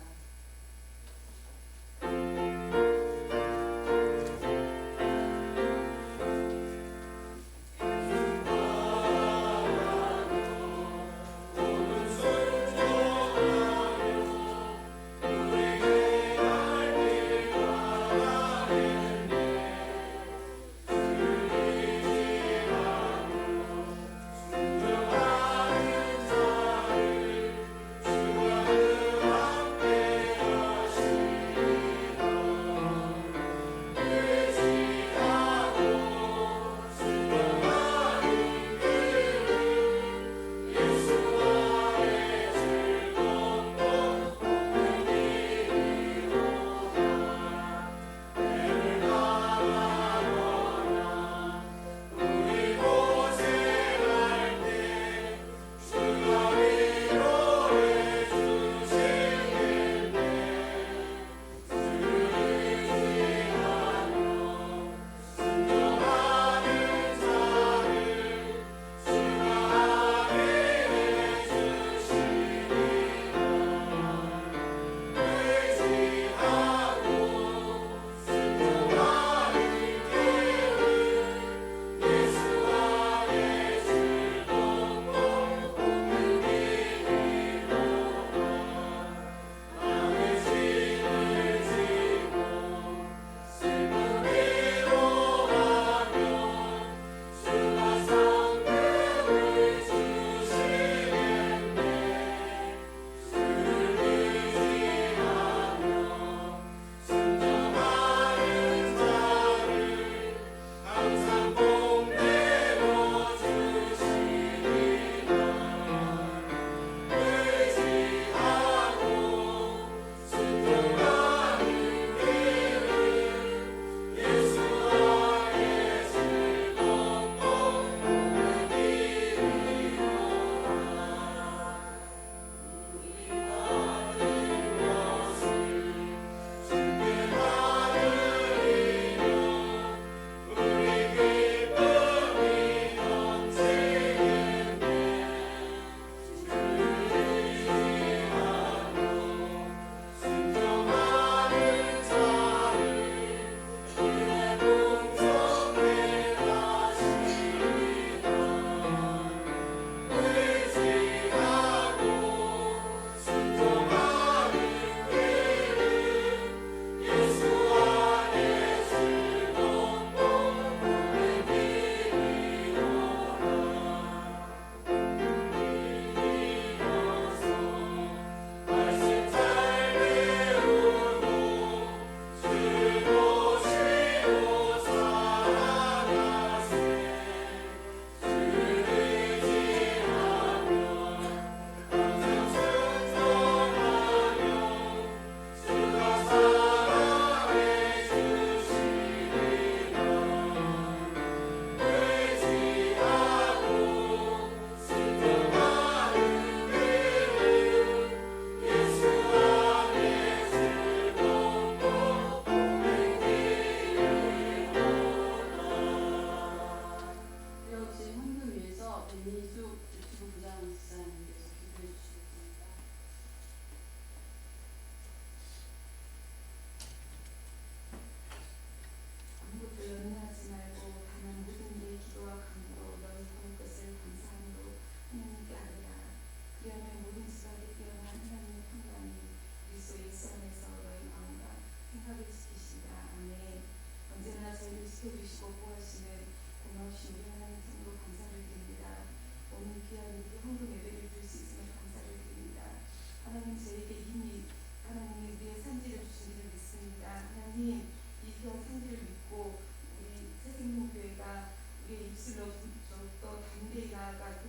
입술로 좀 더 담대히 나아가 그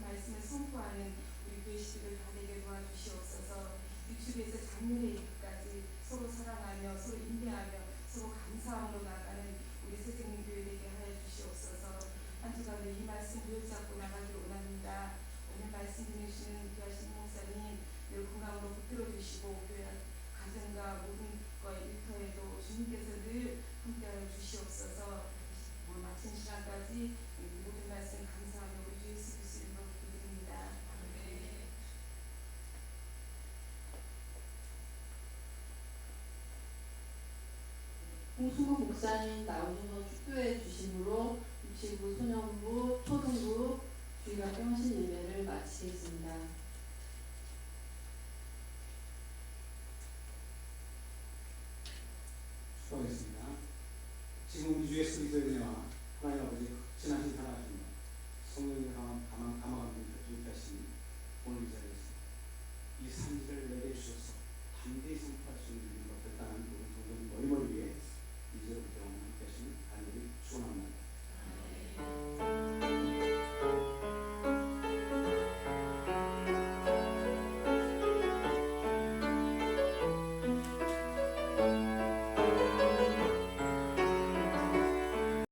주님께서 늘 함께하여 주시옵소서. 마친 시간까지 모든 말씀 감사하며 우리 주 예수 그리스도 이름으로 기도드립니다. 아멘. 홍순국 목사님 나오셔서 축도해 주심으로 유치부, 소년부, 초등부 주일학교 헌신 예배를 마치겠습니다. 수고하셨습니다. 지금 우리 주 예수 그리스도의 은혜와